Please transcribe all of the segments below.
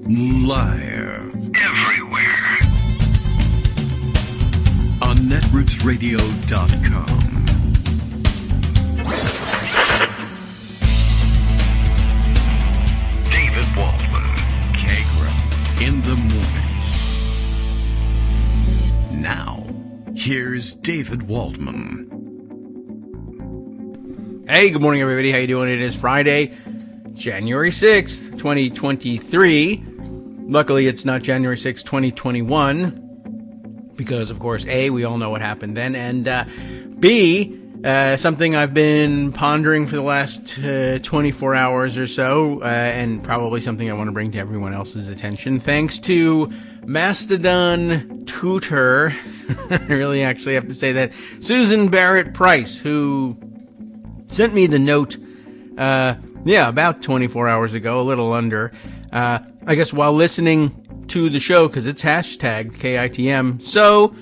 Live. Everywhere. On netrootsradio.com. David Waldman. Kagro. In the morning. Now, here's David Waldman. Hey, good morning, everybody. How you doing? It is Friday, January 6th, 2023. Luckily, it's not January 6th, 2021, because, of course, A, we all know what happened then, and B, something I've been pondering for the last 24 hours or so, and probably something I want to bring to everyone else's attention. Thanks to Mastodon tutor, I really actually have to say that, Susan Barrett Price, who sent me the note, about 24 hours ago, a little under, I guess while listening to the show, because it's hashtagged KITM. So,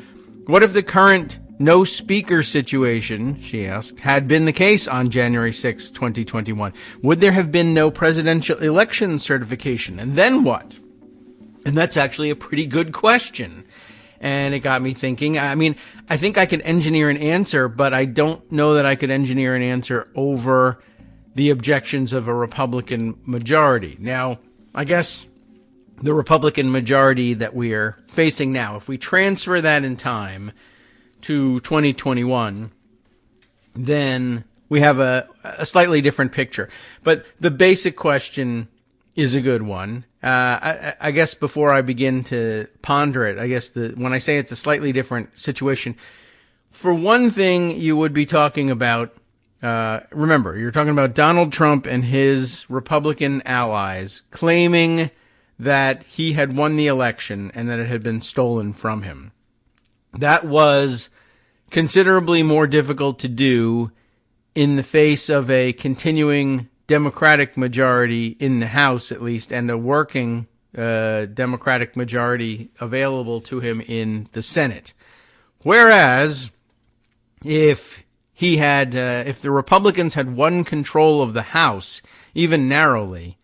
what if the current no speaker situation, she asked, had been the case on January 6, 2021? Would there have been no presidential election certification? And then what? And that's actually a pretty good question. And it got me thinking. I mean, I think I could engineer an answer, but I don't know that I could engineer an answer over the objections of a Republican majority. Now, I guess the Republican majority that we are facing now, if we transfer that in time to 2021, then we have a slightly different picture. But the basic question is a good one. I guess before I begin to ponder it, I guess when I say it's a slightly different situation, for one thing, you would be talking about, remember, you're talking about Donald Trump and his Republican allies claiming that he had won the election and that it had been stolen from him. That was considerably more difficult to do in the face of a continuing Democratic majority in the House, at least, and a working Democratic majority available to him in the Senate. Whereas, if the Republicans had won control of the House, even narrowly,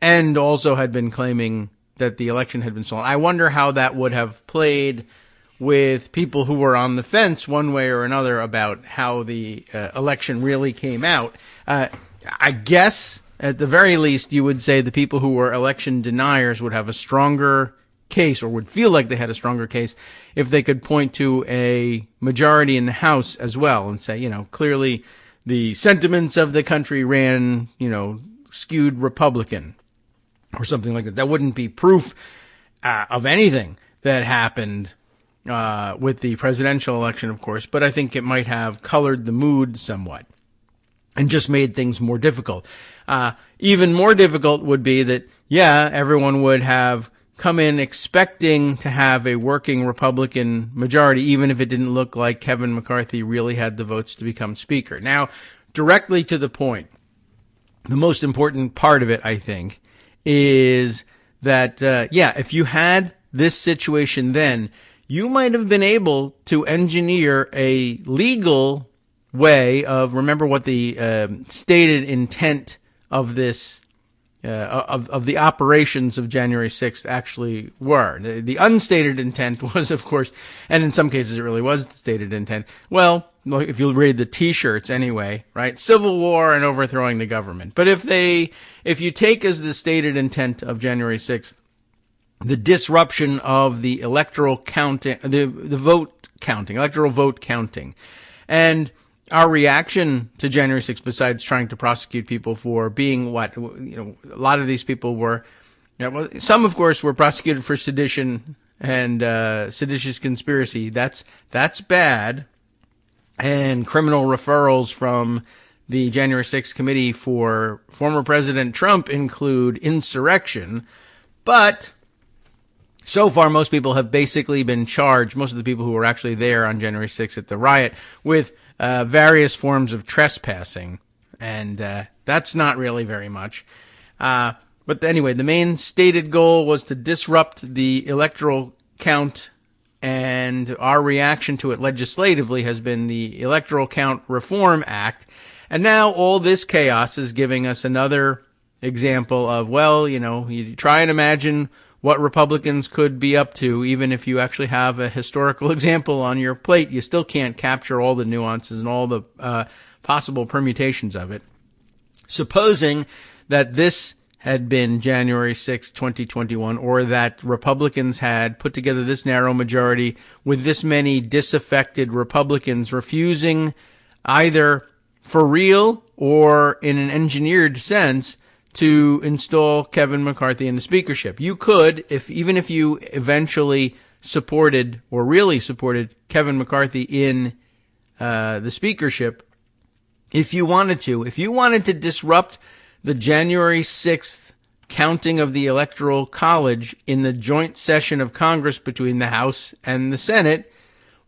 and also had been claiming that the election had been stolen, I wonder how that would have played with people who were on the fence one way or another about how the election really came out. I guess, at the very least, you would say the people who were election deniers would have a stronger case, or would feel like they had a stronger case, if they could point to a majority in the House as well and say, clearly the sentiments of the country ran, skewed Republican or something like that. That wouldn't be proof of anything that happened with the presidential election, of course, but I think it might have colored the mood somewhat and just made things more difficult. Even more difficult would be that, everyone would have come in expecting to have a working Republican majority, even if it didn't look like Kevin McCarthy really had the votes to become Speaker. Now, directly to the point, the most important part of it, I think, is that, if you had this situation then, you might have been able to engineer a legal way of, remember what the stated intent of this of the operations of January 6th actually were. The unstated intent was, of course, and in some cases it really was the stated intent. Well, if you read the T-shirts anyway, right? Civil war and overthrowing the government. But if you take as the stated intent of January 6th the disruption of the electoral counting, the vote counting, electoral vote counting, and our reaction to January 6th, besides trying to prosecute people for being a lot of these people were, some of course were prosecuted for sedition and seditious conspiracy. That's bad. And criminal referrals from the January 6th committee for former President Trump include insurrection. But so far, most people have basically been charged, most of the people who were actually there on January 6th at the riot, with various forms of trespassing, and that's not really very much. But anyway, the main stated goal was to disrupt the electoral count, and our reaction to it legislatively has been the Electoral Count Reform Act. And now all this chaos is giving us another example of, well, you try and imagine what Republicans could be up to, even if you actually have a historical example on your plate. You still can't capture all the nuances and all the possible permutations of it. Supposing that this had been January 6, 2021, or that Republicans had put together this narrow majority with this many disaffected Republicans refusing either for real or in an engineered sense to install Kevin McCarthy in the speakership. You could, even if you eventually supported or really supported Kevin McCarthy in the speakership, if you wanted to disrupt the January 6th counting of the Electoral College in the joint session of Congress between the House and the Senate,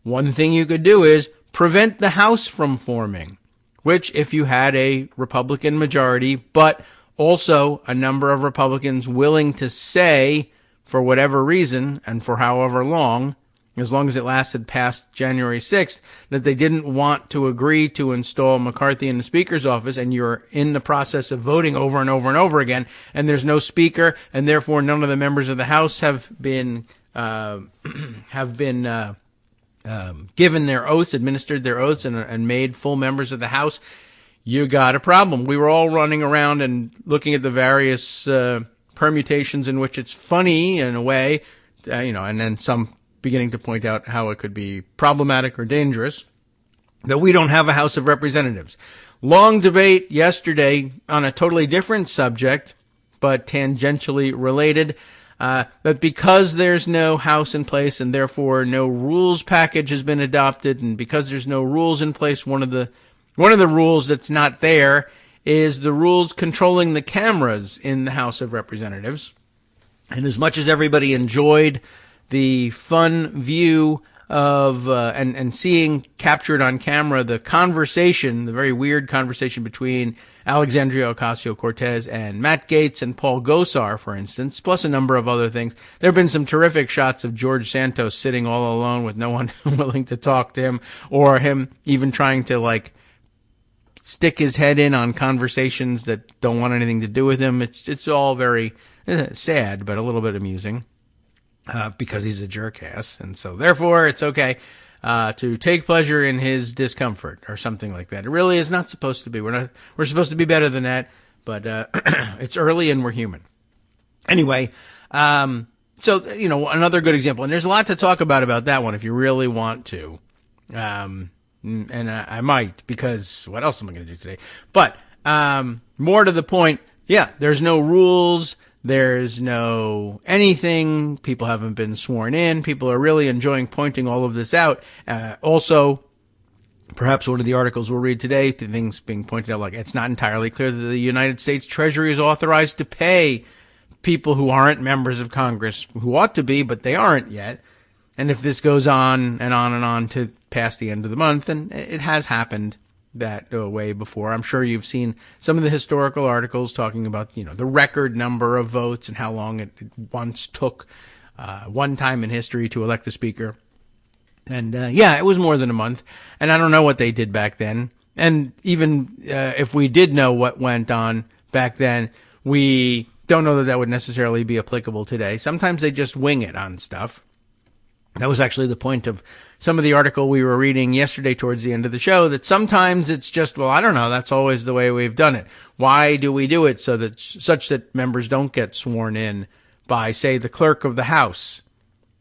one thing you could do is prevent the House from forming, which if you had a Republican majority, but also a number of Republicans willing to say, for whatever reason and for however long, as long as it lasted past January 6th, that they didn't want to agree to install McCarthy in the Speaker's office, and you're in the process of voting over and over and over again, and there's no Speaker, and therefore none of the members of the House have been given their oaths, administered their oaths, and made full members of the House. You got a problem. We were all running around and looking at the various permutations in which it's funny in a way, and then some beginning to point out how it could be problematic or dangerous, that we don't have a House of Representatives. Long debate yesterday on a totally different subject, but tangentially related, that because there's no House in place and therefore no rules package has been adopted, and because there's no rules in place, one of the rules that's not there is the rules controlling the cameras in the House of Representatives. And as much as everybody enjoyed the fun view of and seeing captured on camera the conversation, the very weird conversation between Alexandria Ocasio-Cortez and Matt Gaetz and Paul Gosar, for instance, plus a number of other things. There have been some terrific shots of George Santos sitting all alone with no one willing to talk to him, or him even trying to stick his head in on conversations that don't want anything to do with him. It's all very sad, but a little bit amusing. Because he's a jerk ass, and so therefore it's okay to take pleasure in his discomfort or something like that. It really is not supposed to be. We're supposed to be better than that, but it's early and we're human. Anyway, so another good example, and there's a lot to talk about that one if you really want to. And I might, because what else am I going to do today? But more to the point, there's no rules. There's no anything. People haven't been sworn in. People are really enjoying pointing all of this out. Also, perhaps one of the articles we'll read today, things being pointed out, it's not entirely clear that the United States Treasury is authorized to pay people who aren't members of Congress, who ought to be, but they aren't yet. And if this goes on and on and on to past the end of the month, and it has happened that way before. I'm sure you've seen some of the historical articles talking about, the record number of votes and how long it once took one time in history to elect a speaker. And it was more than a month. And I don't know what they did back then. And even if we did know what went on back then, we don't know that would necessarily be applicable today. Sometimes they just wing it on stuff. That was actually the point of some of the article we were reading yesterday towards the end of the show, that sometimes it's just, I don't know, that's always the way we've done it. Why do we do it such that members don't get sworn in by, say, the clerk of the House,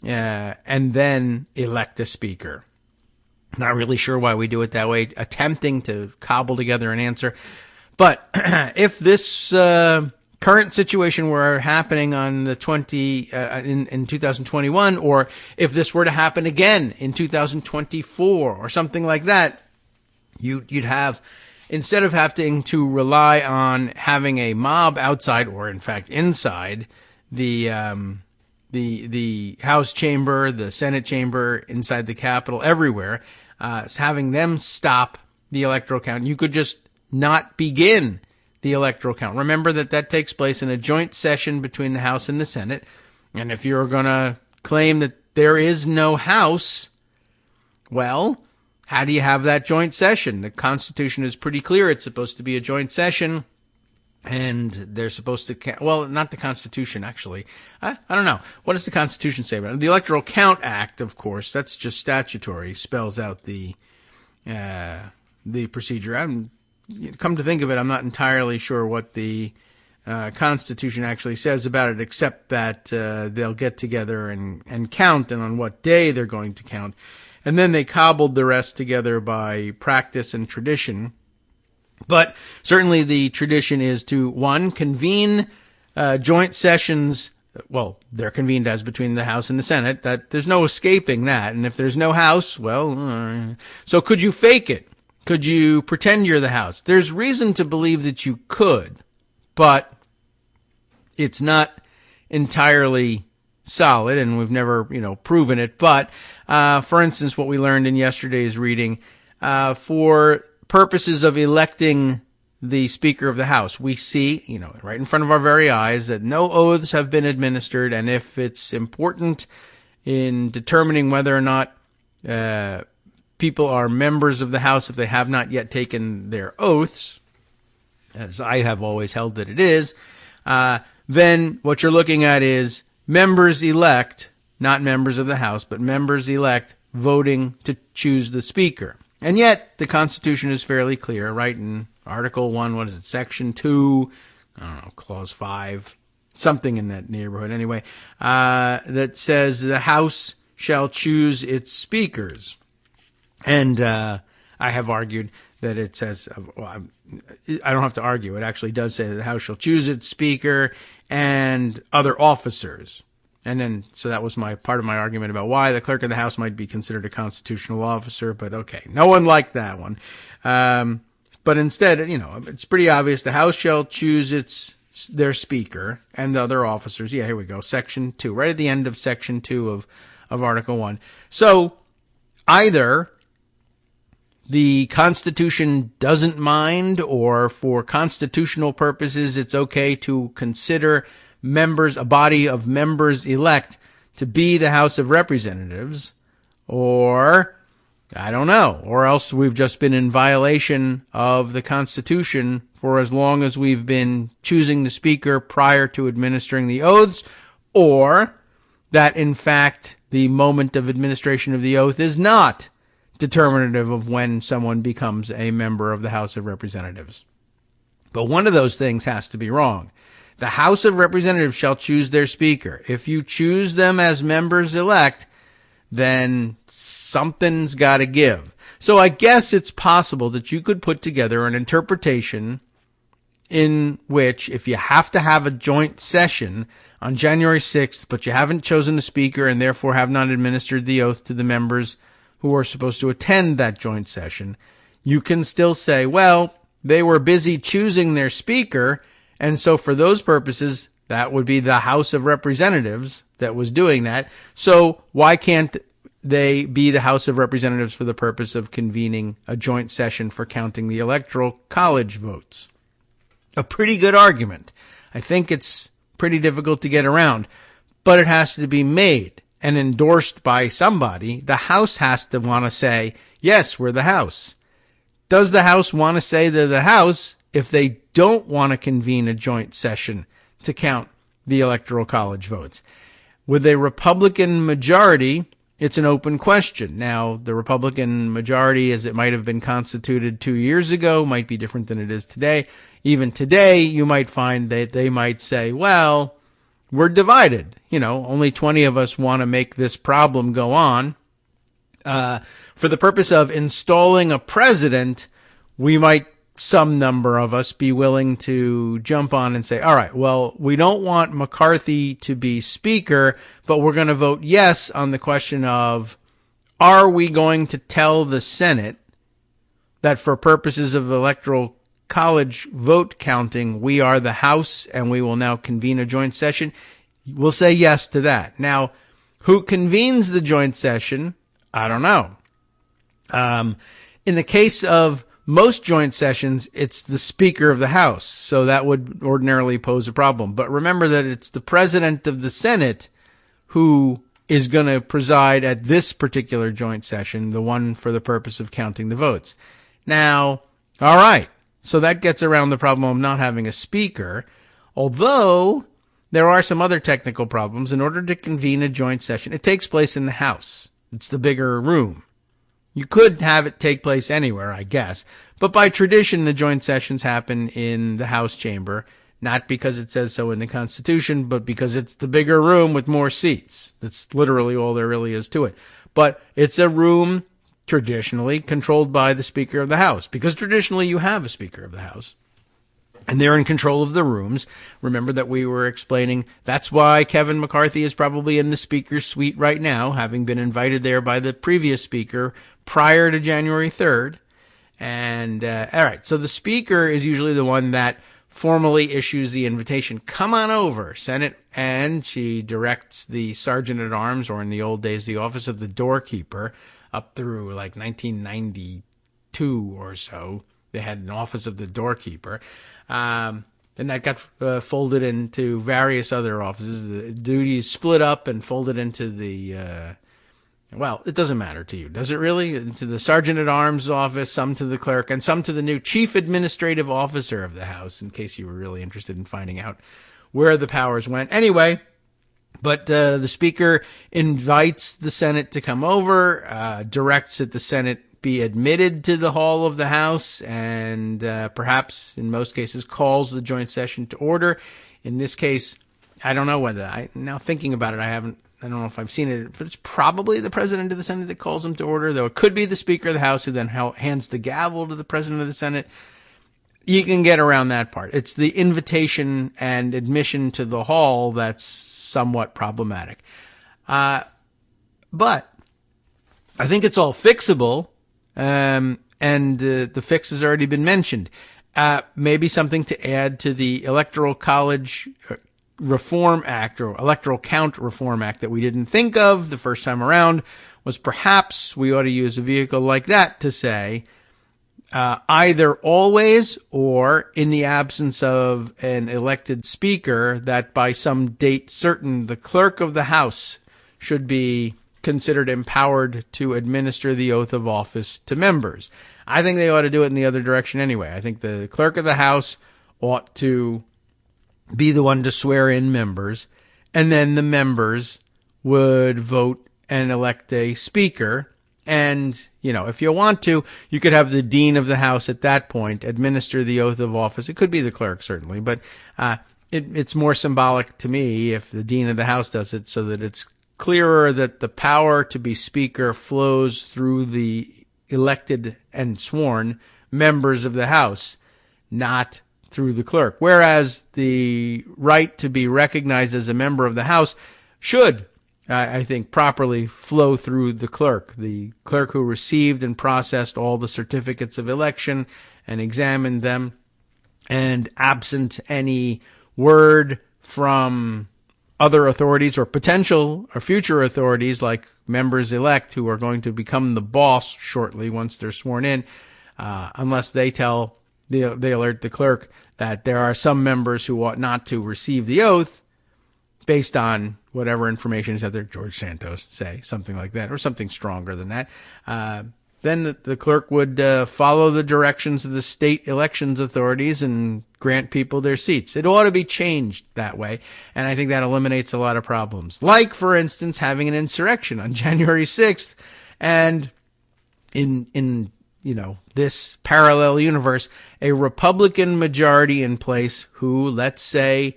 and then elect a speaker? Not really sure why we do it that way, attempting to cobble together an answer. But if this current situation were happening on the in 2021, or if this were to happen again in 2024 or something like that, you'd have, instead of having to rely on having a mob outside, or in fact inside the House chamber, the Senate chamber, inside the Capitol, everywhere, having them stop the electoral count, you could just not begin the electoral count. Remember that takes place in a joint session between the House and the Senate. And if you're going to claim that there is no House, well, how do you have that joint session? The Constitution is pretty clear. It's supposed to be a joint session. And they're supposed to well, not the Constitution, actually. I don't know. What does the Constitution say about it? The Electoral Count Act, of course, that's just statutory, spells out the procedure. Come to think of it, I'm not entirely sure what the Constitution actually says about it, except that they'll get together and count, and on what day they're going to count. And then they cobbled the rest together by practice and tradition. But certainly the tradition is to, one, convene joint sessions. Well, they're convened as between the House and the Senate. That there's no escaping that. And if there's no House, well, so could you fake it? Could you pretend you're the House? There's reason to believe that you could, but it's not entirely solid, and we've never, proven it. But, for instance, what we learned in yesterday's reading, for purposes of electing the Speaker of the House, we see, right in front of our very eyes that no oaths have been administered, and if it's important in determining whether or not people are members of the House if they have not yet taken their oaths, as I have always held that it is, then what you're looking at is members elect, not members of the House, but members elect voting to choose the Speaker. And yet, the Constitution is fairly clear, right? In Article 1, Section 2, Clause 5, something in that neighborhood anyway, that says the House shall choose its speakers. And I have argued that it says, I don't have to argue, it actually does say that the House shall choose its speaker and other officers. And then, so that was part of my argument about why the clerk of the House might be considered a constitutional officer, but okay, no one liked that one. But instead, it's pretty obvious the House shall choose their speaker and the other officers. Yeah, here we go. Section 2, right at the end of Section 2 of Article 1. So either the Constitution doesn't mind, or for constitutional purposes, it's okay to consider a body of members elect to be the House of Representatives, or I don't know, or else we've just been in violation of the Constitution for as long as we've been choosing the Speaker prior to administering the oaths, or that in fact the moment of administration of the oath is not determinative of when someone becomes a member of the House of Representatives. But one of those things has to be wrong. The House of Representatives shall choose their Speaker. If you choose them as members elect, then something's got to give. So I guess it's possible that you could put together an interpretation in which, if you have to have a joint session on January 6th, but you haven't chosen a Speaker and therefore have not administered the oath to the members who are supposed to attend that joint session, you can still say, well, they were busy choosing their Speaker, and so for those purposes, that would be the House of Representatives that was doing that. So why can't they be the House of Representatives for the purpose of convening a joint session for counting the Electoral College votes? A pretty good argument. I think it's pretty difficult to get around, but it has to be made and endorsed by somebody. The House has to want to say, yes, we're the House. Does the House want to say they're the House if they don't want to convene a joint session to count the Electoral College votes? With a Republican majority, it's an open question. Now, the Republican majority, as it might have been constituted 2 years ago, might be different than it is today. Even today, you might find that they might say, well, we're divided. Only 20 of us want to make this problem go on. For the purpose of installing a president, some number of us be willing to jump on and say, all right, well, we don't want McCarthy to be Speaker, but we're going to vote yes on the question of, are we going to tell the Senate that for purposes of Electoral College vote counting, we are the House and we will now convene a joint session? We'll say yes to that. Now, who convenes the joint session? I don't know. In the case of most joint sessions, it's the Speaker of the House, so that would ordinarily pose a problem. But remember that it's the President of the Senate who is going to preside at this particular joint session, the one for the purpose of counting the votes. Now, all right, So that gets around the problem of not having a speaker, although there are some other technical problems. In order to convene a joint session, it takes place in the House. It's the bigger room. You could have it take place anywhere, I guess. But by tradition, the joint sessions happen in the House chamber, not because it says so in the Constitution, but because it's the bigger room with more seats. That's literally all there really is to it. But it's a room traditionally controlled by the Speaker of the House, because traditionally you have a Speaker of the House. And they're in control of the rooms. Remember that we were explaining that's why Kevin McCarthy is probably in the Speaker's suite right now, having been invited there by the previous Speaker prior to January 3rd. And, all right, so the Speaker is usually the one that formally issues the invitation. Come on over, Senate. And she directs the Sergeant at Arms, or in the old days, the Office of the Doorkeeper, up through like 1992 or so. They had an Office of the Doorkeeper. And that got folded into various other offices. The duties split up and folded into the, well, it doesn't matter to you, does it really? To the Sergeant at Arms office, some to the clerk, and some to the new Chief Administrative Officer of the House, in case you were really interested in finding out where the powers went. Anyway, but the Speaker invites the Senate to come over, directs that the Senate be admitted to the hall of the House, and perhaps in most cases calls the joint session to order. In this case, I don't know whether now thinking about it, I don't know if I've seen it, but it's probably the President of the Senate that calls them to order, though it could be the Speaker of the House who then hands the gavel to the President of the Senate. You can get around that part. It's the invitation and admission to the hall that's somewhat problematic. But I think it's all fixable. And the fix has already been mentioned. Maybe something to add to the Electoral College Reform Act, or Electoral Count Reform Act, that we didn't think of the first time around, was perhaps we ought to use a vehicle like that to say, either always or in the absence of an elected speaker, that by some date certain the clerk of the House should be considered empowered to administer the oath of office to members. I think they ought to do it in the other direction anyway. I think the clerk of the House ought to be the one to swear in members, and then the members would vote and elect a speaker. And, you know, if you want to, you could have the dean of the House at that point administer the oath of office. It could be the clerk, certainly, but it's more symbolic to me if the dean of the House does it, so that it's clearer that the power to be speaker flows through the elected and sworn members of the House, not through the clerk. Whereas the right to be recognized as a member of the House should, I think, properly flow through the clerk who received and processed all the certificates of election and examined them, and absent any word from other authorities or potential or future authorities like members elect who are going to become the boss shortly once they're sworn in, unless they alert the clerk that there are some members who ought not to receive the oath based on whatever information is out there, George Santos, say, something like that, or something stronger than that. Then the clerk would follow the directions of the state elections authorities and grant people their seats. It ought to be changed that way, and I think that eliminates a lot of problems. Like, for instance, having an insurrection on January 6th, and in this parallel universe, a Republican majority in place who, let's say,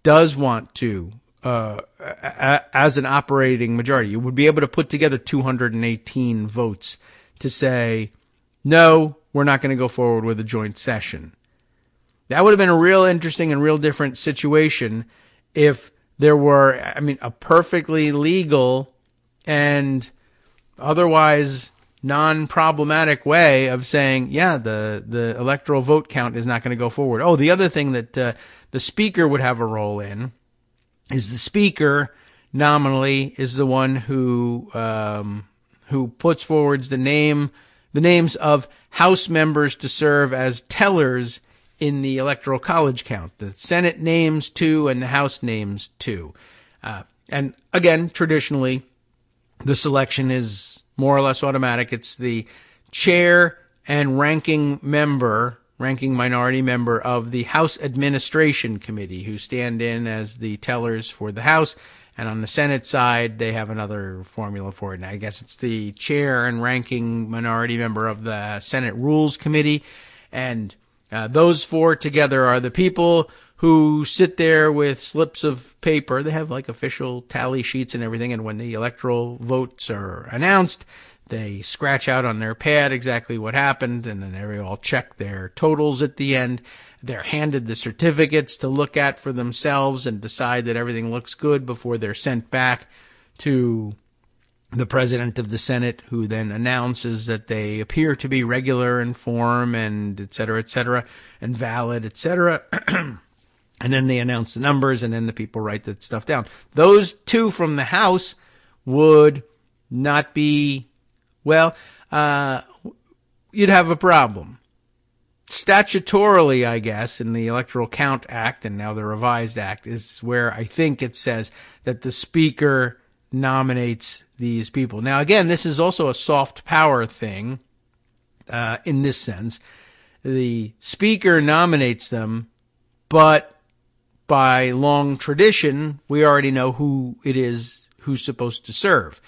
does want to, as an operating majority, you would be able to put together 218 votes to say, no, we're not going to go forward with a joint session. That would have been a real interesting and real different situation if there were, a perfectly legal and otherwise non-problematic way of saying, yeah, the electoral vote count is not going to go forward. Oh, the other thing that the speaker would have a role in is the speaker nominally is the one who puts forward the names of House members to serve as tellers in the Electoral College count. The Senate names 2 and the House names 2. And again, traditionally, the selection is more or less automatic. It's the chair and ranking member ranking minority member of the House Administration Committee, who stand in as the tellers for the House. And on the Senate side, they have another formula for it. And I guess it's the chair and ranking minority member of the Senate Rules Committee. And those four together are the people who sit there with slips of paper. They have like official tally sheets and everything. And when the electoral votes are announced, they scratch out on their pad exactly what happened, and then they all check their totals at the end. They're handed the certificates to look at for themselves and decide that everything looks good before they're sent back to the president of the Senate, who then announces that they appear to be regular in form and et cetera, and valid, et cetera. And then they announce the numbers, and then the people write that stuff down. Those two from the House would not be... Well, you'd have a problem. Statutorily, I guess, in the Electoral Count Act, and now the Revised Act, is where I think it says that the Speaker nominates these people. Now, again, this is also a soft power thing in this sense. The Speaker nominates them, but by long tradition, we already know who it is who's supposed to serve.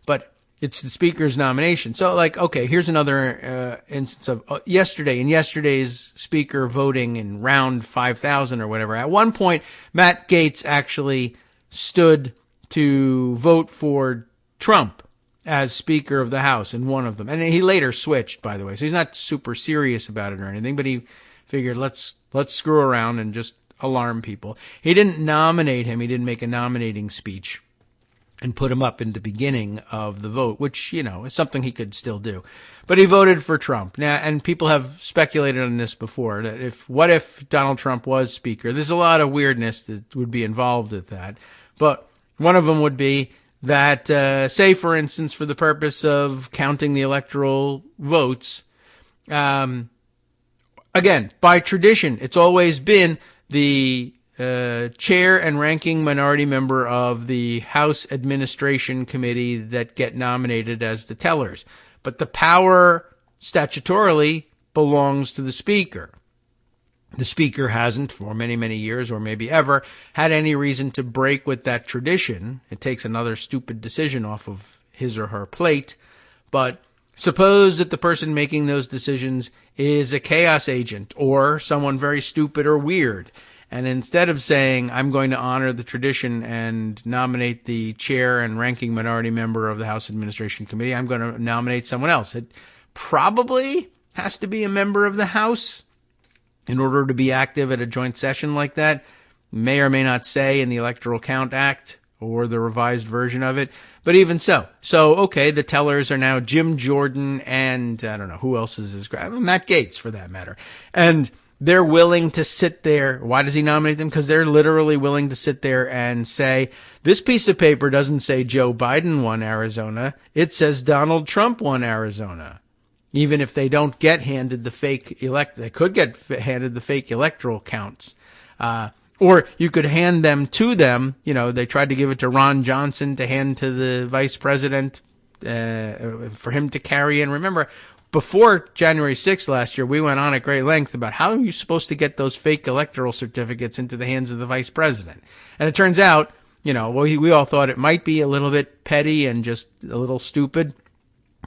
But it's the Speaker's nomination. So, like, okay, here's another instance of yesterday's Speaker voting in round 5,000 or whatever. At one point, Matt Gaetz actually stood to vote for Trump as Speaker of the House in one of them. And he later switched, by the way. So he's not super serious about it or anything, but he figured let's screw around and just alarm people. He didn't nominate him. He didn't make a nominating speech and put him up in the beginning of the vote, which, you know, is something he could still do. But he voted for Trump. Now, and people have speculated on this before, that what if Donald Trump was Speaker? There's a lot of weirdness that would be involved with that. But one of them would be that, say, for instance, for the purpose of counting the electoral votes, again, by tradition, it's always been the chair and ranking minority member of the House Administration Committee that get nominated as the tellers. But the power statutorily belongs to the Speaker. The Speaker hasn't, for many, many years, or maybe ever, had any reason to break with that tradition. It takes another stupid decision off of his or her plate. But suppose that the person making those decisions is a chaos agent or someone very stupid or weird. And instead of saying, I'm going to honor the tradition and nominate the chair and ranking minority member of the House Administration Committee, I'm going to nominate someone else. It probably has to be a member of the House in order to be active at a joint session like that. May or may not say in the Electoral Count Act or the revised version of it. But even so. So, okay, the tellers are now Jim Jordan and, I don't know, who else is Matt Gaetz, for that matter. And they're willing to sit there. Why does he nominate them? Because they're literally willing to sit there and say, this piece of paper doesn't say Joe Biden won Arizona. It says Donald Trump won Arizona. Even if they don't get handed the fake they could get handed the fake electoral counts. Or you could hand them to them. You know, they tried to give it to Ron Johnson to hand to the vice president for him to carry in. Remember, before January 6th last year, we went on at great length about how are you supposed to get those fake electoral certificates into the hands of the vice president. And it turns out, you know, well, we all thought it might be a little bit petty and just a little stupid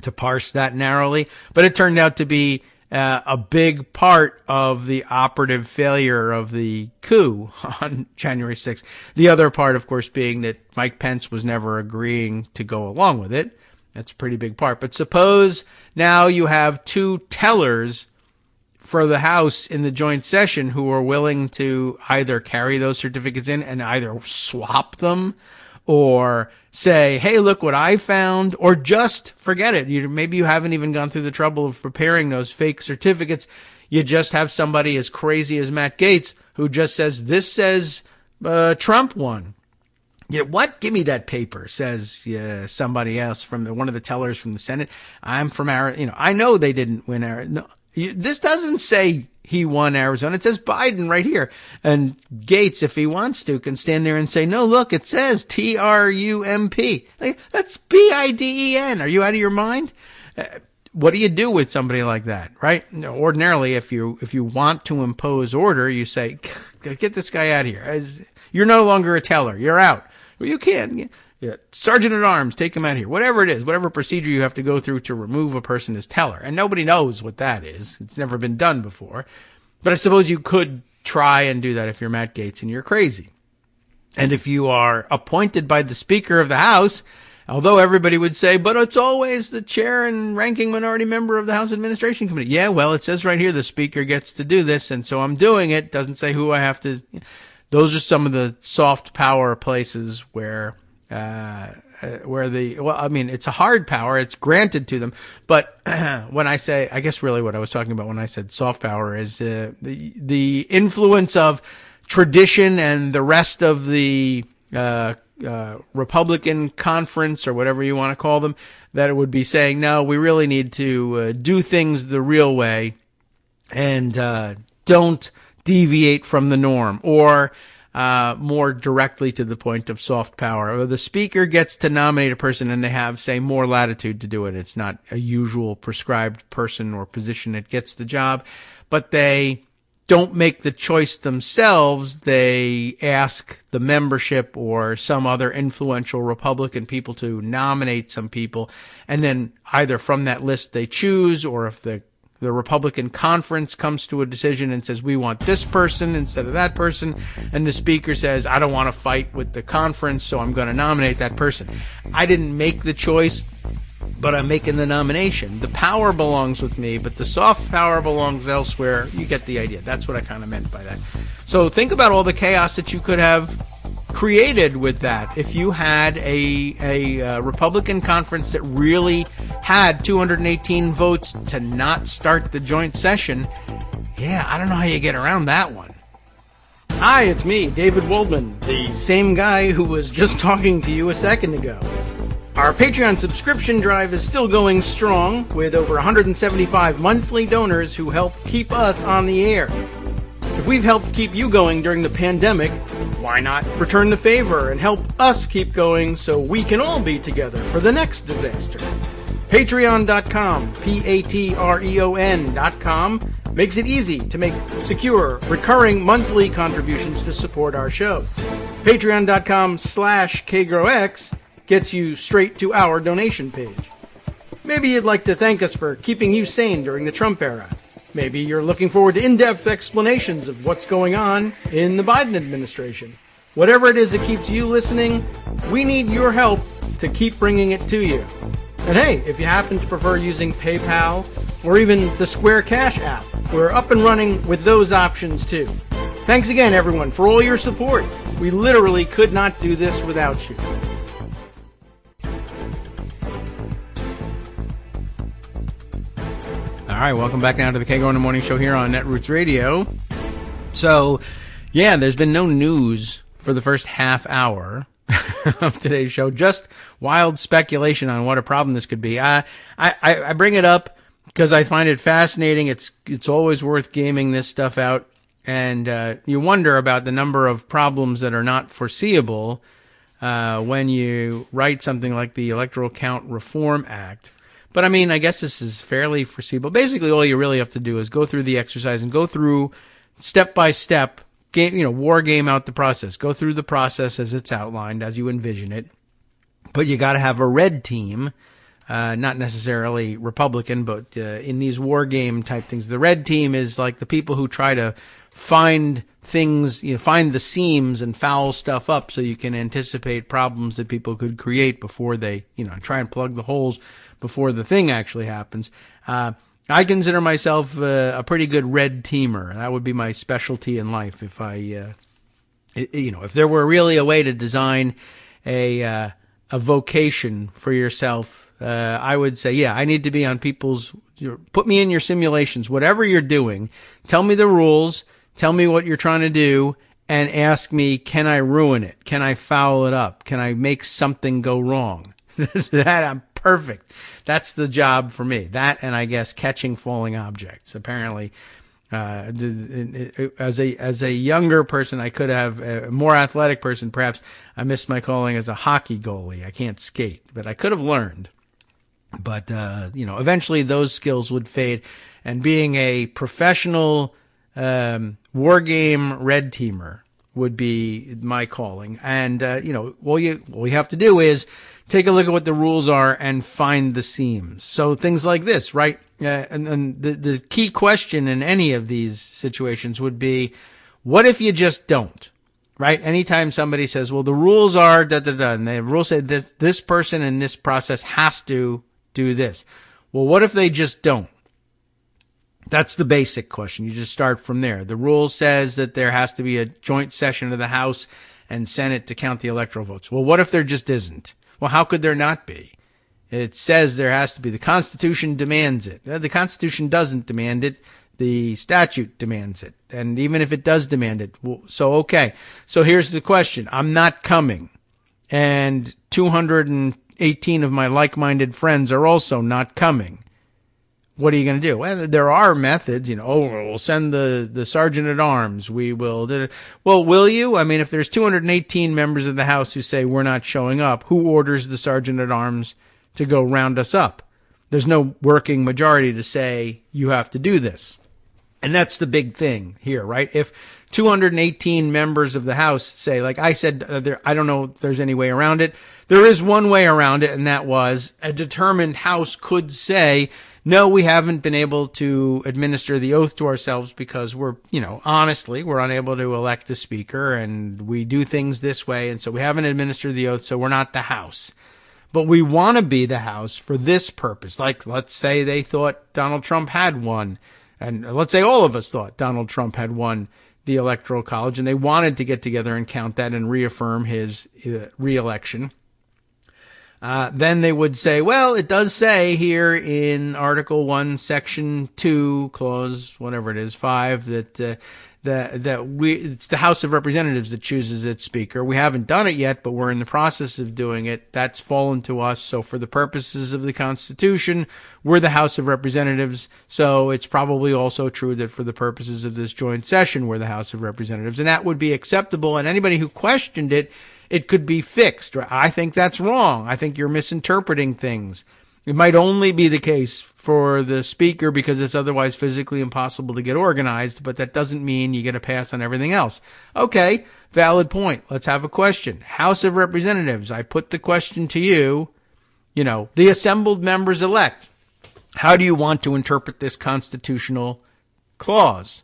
to parse that narrowly. But it turned out to be a big part of the operative failure of the coup on January 6th. The other part, of course, being that Mike Pence was never agreeing to go along with it. That's a pretty big part. But suppose now you have two tellers for the House in the joint session who are willing to either carry those certificates in and either swap them or say, hey, look what I found, or just forget it. Maybe you haven't even gone through the trouble of preparing those fake certificates. You just have somebody as crazy as Matt Gaetz who just says, this says Trump won. You know, what? Give me that paper, says somebody else from one of the tellers from the Senate. I'm from Arizona. You know, I know they didn't win Arizona. No, this doesn't say he won Arizona. It says Biden right here. And Gaetz, if he wants to, can stand there and say, no, look, it says Trump. That's Biden. Are you out of your mind? what do you do with somebody like that, right? Ordinarily, if you want to impose order, you say, get this guy out of here. You're no longer a teller. You're out. Well, you can't. Yeah. Sergeant at arms, take him out of here. Whatever it is, whatever procedure you have to go through to remove a person as teller. And nobody knows what that is. It's never been done before. But I suppose you could try and do that if you're Matt Gaetz and you're crazy. And if you are appointed by the Speaker of the House, although everybody would say, but it's always the chair and ranking minority member of the House Administration Committee. Yeah, well, it says right here the Speaker gets to do this, and so I'm doing it. Doesn't say who I have to. Those are some of the soft power places where it's a hard power. It's granted to them. But when I say, I guess really what I was talking about when I said soft power is the influence of tradition and the rest of the Republican conference or whatever you want to call them, that it would be saying, no, we really need to do things the real way and don't deviate from the norm, or more directly to the point of soft power. The Speaker gets to nominate a person and they have, say, more latitude to do it. It's not a usual prescribed person or position that gets the job, but they don't make the choice themselves. They ask the membership or some other influential Republican people to nominate some people, and then either from that list they choose, or if the Republican conference comes to a decision and says, we want this person instead of that person, and the Speaker says, I don't want to fight with the conference, so I'm going to nominate that person. I didn't make the choice, but I'm making the nomination. The power belongs with me, but the soft power belongs elsewhere. You get the idea. That's what I kind of meant by that. So think about all the chaos that you could have created with that. If you had a Republican conference that really had 218 votes to not start the joint session, yeah, I don't know how you get around that one. Hi, it's me, David Waldman, the same guy who was just talking to you a second ago. Our Patreon subscription drive is still going strong, with over 175 monthly donors who help keep us on the air. If we've helped keep you going during the pandemic, why not return the favor and help us keep going so we can all be together for the next disaster? Patreon.com, Patreon.com, makes it easy to make secure, recurring monthly contributions to support our show. Patreon.com/KagroX gets you straight to our donation page. Maybe you'd like to thank us for keeping you sane during the Trump era. Maybe you're looking forward to in-depth explanations of what's going on in the Biden administration. Whatever it is that keeps you listening, we need your help to keep bringing it to you. And hey, if you happen to prefer using PayPal or even the Square Cash app, we're up and running with those options too. Thanks again, everyone, for all your support. We literally could not do this without you. All right, welcome back now to the Kagro in the Morning Show here on Netroots Radio. So, yeah, there's been no news for the first half hour of today's show. Just wild speculation on what a problem this could be. I bring it up because I find it fascinating. It's always worth gaming this stuff out, and you wonder about the number of problems that are not foreseeable when you write something like the Electoral Count Reform Act. But I mean, I guess this is fairly foreseeable. Basically, all you really have to do is go through the exercise and go through step by step, war game out the process. Go through the process as it's outlined, as you envision it. But you got to have a red team, not necessarily Republican, but in these war game type things, the red team is like the people who try to find things, find the seams and foul stuff up so you can anticipate problems that people could create before they, try and plug the holes before the thing actually happens. I consider myself a pretty good red teamer. That would be my specialty in life. If if there were really a way to design a vocation for yourself, I would say, yeah, I need to be on people's. Put me in your simulations, whatever you're doing. Tell me the rules. Tell me what you're trying to do, and ask me, can I ruin it? Can I foul it up? Can I make something go wrong? That I'm perfect. That's the job for me. That, and I guess catching falling objects. Apparently, as a younger person, I could have a more athletic person. Perhaps I missed my calling as a hockey goalie. I can't skate, but I could have learned. But, eventually those skills would fade, and being a professional war game red teamer would be my calling. And, all you have to do is take a look at what the rules are and find the seams. So things like this, right? And the key question in any of these situations would be, what if you just don't? Right? Anytime somebody says, well, the rules are da-da-da, and the rules say this person in this process has to do this. Well, what if they just don't? That's the basic question. You just start from there. The rule says that there has to be a joint session of the House and Senate to count the electoral votes. Well, what if there just isn't? Well, how could there not be? It says there has to be. The Constitution demands it. The Constitution doesn't demand it. The statute demands it. And even if it does demand it, okay. So here's the question. I'm not coming. And 218 of my like-minded friends are also not coming. What are you going to do? Well, there are methods, we'll send the sergeant at arms. We will. Well, will you? I mean, if there's 218 members of the House who say we're not showing up, who orders the sergeant at arms to go round us up? There's no working majority to say you have to do this. And that's the big thing here, right? If 218 members of the House say, like I said, I don't know if there's any way around it. There is one way around it, and that was a determined House could say, no, we haven't been able to administer the oath to ourselves because honestly, we're unable to elect the speaker and we do things this way. And so we haven't administered the oath. So we're not the House, but we want to be the House for this purpose. Like, let's say they thought Donald Trump had won, and let's say all of us thought Donald Trump had won the Electoral College, and they wanted to get together and count that and reaffirm his reelection. Then they would say, well, it does say here in Article 1, Section 2, Clause, whatever it is, 5, that it's the House of Representatives that chooses its speaker. We haven't done it yet, but we're in the process of doing it. That's fallen to us. So for the purposes of the Constitution, we're the House of Representatives. So it's probably also true that for the purposes of this joint session, we're the House of Representatives. And that would be acceptable. And anybody who questioned it, it could be fixed. I think that's wrong. I think you're misinterpreting things. It might only be the case for the speaker because it's otherwise physically impossible to get organized, but that doesn't mean you get a pass on everything else. Okay, valid point. Let's have a question. House of Representatives, I put the question to you, the assembled members elect. How do you want to interpret this constitutional clause?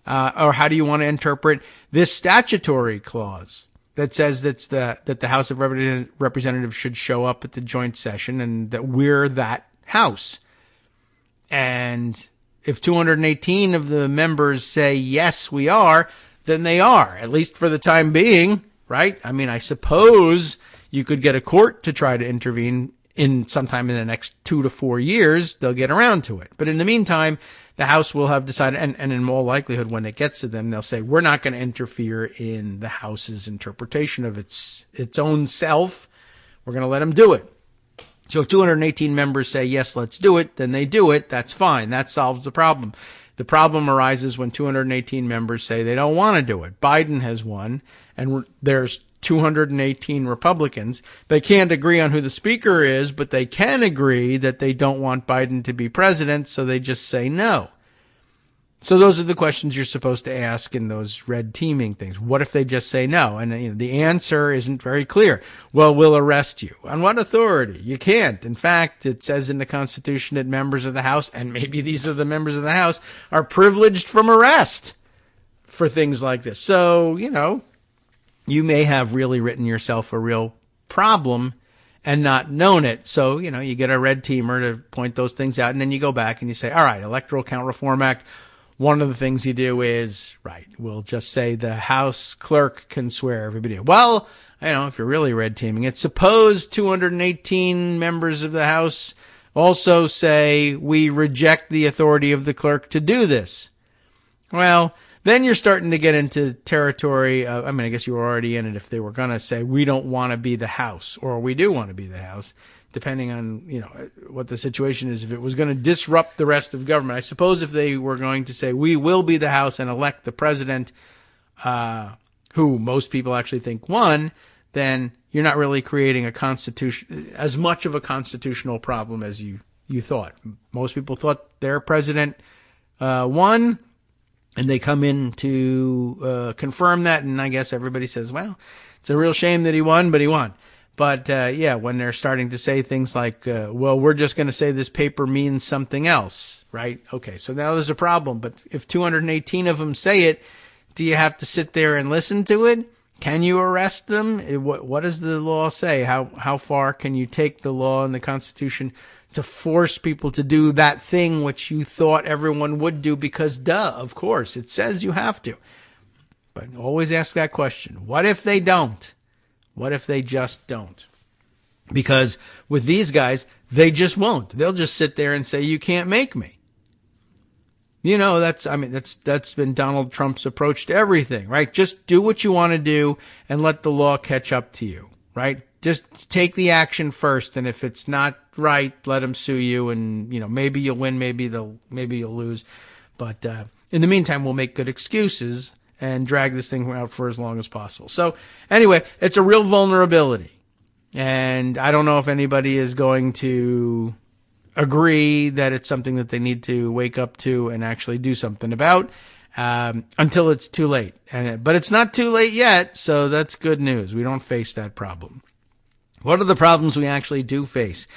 Or how do you want to interpret this statutory clause that says that the House of Representatives should show up at the joint session and that we're that House? And if 218 of the members say, yes, we are, then they are, at least for the time being, right? I mean, I suppose you could get a court to try to intervene in sometime in the next 2 to 4 years. They'll get around to it. But in the meantime, the House will have decided, and in all likelihood, when it gets to them, they'll say, we're not going to interfere in the House's interpretation of its own self. We're going to let them do it. So if 218 members say, yes, let's do it, then they do it. That's fine. That solves the problem. The problem arises when 218 members say they don't want to do it. Biden has won, and there's 218 Republicans. They can't agree on who the speaker is, but they can agree that they don't want Biden to be president, so they just say no. So those are the questions you're supposed to ask in those red teaming things. What if they just say no? And the answer isn't very clear. Well, we'll arrest you. On what authority? You can't. In fact, it says in the Constitution that members of the House, and maybe these are the members of the House, are privileged from arrest for things like this. So, you may have really written yourself a real problem and not known it. So, you get a red teamer to point those things out, and then you go back and you say, all right, Electoral Count Reform Act. One of the things you do is, right, we'll just say the House clerk can swear everybody. Well, if you're really red teaming it, suppose 218 members of the House also say we reject the authority of the clerk to do this. Well, then you're starting to get into territory of, I guess you were already in it if they were going to say we don't want to be the House, or we do want to be the House, depending on, what the situation is. If it was going to disrupt the rest of government, I suppose if they were going to say we will be the House and elect the president, who most people actually think won, then, you're not really creating as much of a constitutional problem as you thought. Most people thought their president won, and they come in to confirm that, and I guess everybody says, well, it's a real shame that he won, but he won. But when they're starting to say things like, well, we're just going to say this paper means something else, right? Okay, so now there's a problem. But if 218 of them say it, do you have to sit there and listen to it? Can you arrest them? What does the law say? How far can you take the law and the Constitution to force people to do that thing which you thought everyone would do? Because, of course, it says you have to. But always ask that question. What if they don't? What if they just don't? Because with these guys, they just won't. They'll just sit there and say, you can't make me. You know, that's been Donald Trump's approach to everything, right? Just do what you want to do and let the law catch up to you, right? Just take the action first. And if it's not right, let them sue you. And, maybe you'll win, maybe you'll lose. But, in the meantime, we'll make good excuses and drag this thing out for as long as possible. So anyway, it's a real vulnerability. And I don't know if anybody is going to agree that it's something that they need to wake up to and actually do something about until it's too late. But it's not too late yet, so that's good news. We don't face that problem. What are the problems we actually do face?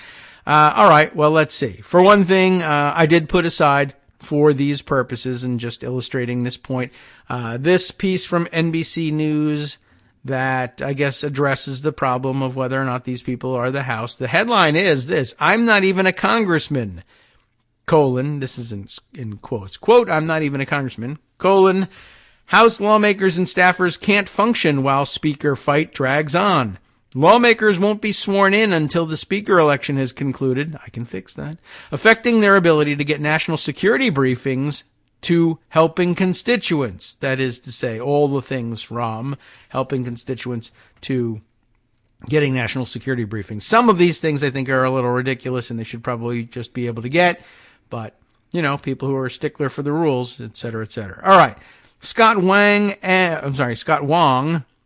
All right, well, let's see. For one thing, I did put aside for these purposes and just illustrating this point, this piece from NBC News that I guess addresses the problem of whether or not these people are the House. The headline is this: I'm not even a congressman, this is in quotes, quote, I'm not even a congressman, House lawmakers and staffers can't function while speaker fight drags on. Lawmakers won't be sworn in until the speaker election has concluded. I can fix that. Affecting their ability to get national security briefings to helping constituents. That is to say, all the things from helping constituents to getting national security briefings. Some of these things I think are a little ridiculous and they should probably just be able to get. But, people who are a stickler for the rules, et cetera, et cetera. All right. Scott Wong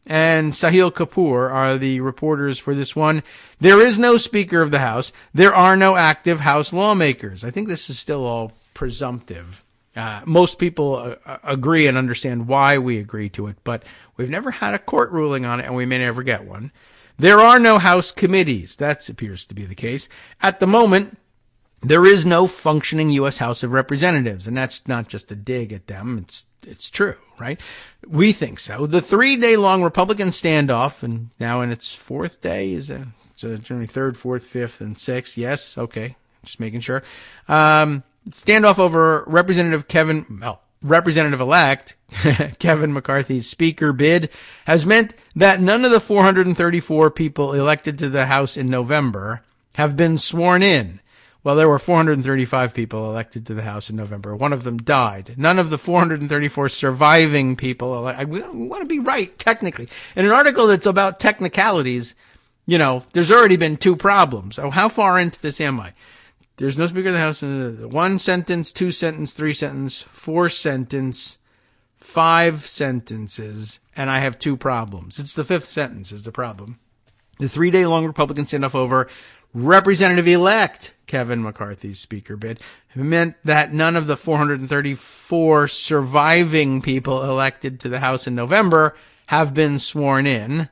and Sahil Kapoor are the reporters for this one. There is no Speaker of the House. There are no active House lawmakers. I think this is still all presumptive. Most people agree and understand why we agree to it, but we've never had a court ruling on it, and we may never get one. There are no House committees. That appears to be the case. At the moment, there is no functioning U.S. House of Representatives, and that's not just a dig at them. It's true, right? We think so. The 3-day-long Republican standoff, and now in its fourth day, so generally third, fourth, fifth, and sixth. Yes, okay, just making sure. Standoff over Representative-elect Kevin McCarthy's speaker bid has meant that none of the 434 people elected to the House in November have been sworn in. Well, there were 435 people elected to the House in November. One of them died. None of the 434 surviving people, we want to be right, technically. In an article that's about technicalities, there's already been 2 problems. Oh, how far into this am I? There's no Speaker of the House. 1 sentence, 2 sentence, 3 sentence, 4 sentence, 5 sentences, and I have 2 problems. It's the 5th sentence is the problem. The 3-day-long Republican standoff over Representative-elect Kevin McCarthy's speaker bid meant that none of the 434 surviving people elected to the House in November have been sworn in,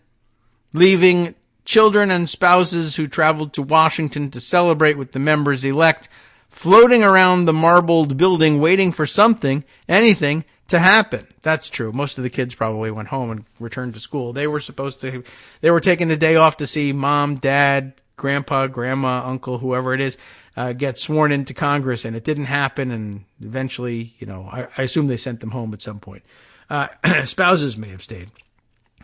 leaving children and spouses who traveled to Washington to celebrate with the members-elect floating around the marbled building waiting for anything to happen. That's true. Most of the kids probably went home and returned to school. They were taking the day off to see mom, dad, grandpa, grandma, uncle, whoever it is, get sworn into Congress, and it didn't happen. And eventually, I assume they sent them home at some point. Spouses may have stayed.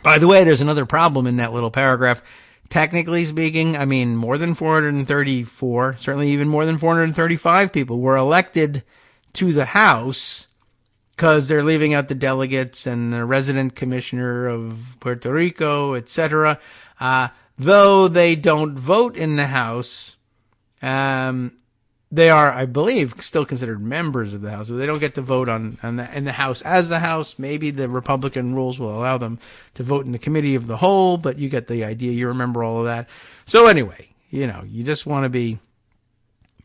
By the way, there's another problem in that little paragraph. Technically speaking, more than 434, certainly even more than 435 people were elected to the House because they're leaving out the delegates and the resident commissioner of Puerto Rico, etc. Though they don't vote in the House, the they are, I believe, still considered members of the House. So they don't get to vote in the House as the House. Maybe the Republican rules will allow them to vote in the committee of the whole, but you get the idea. You remember all of that. So anyway, you just want to be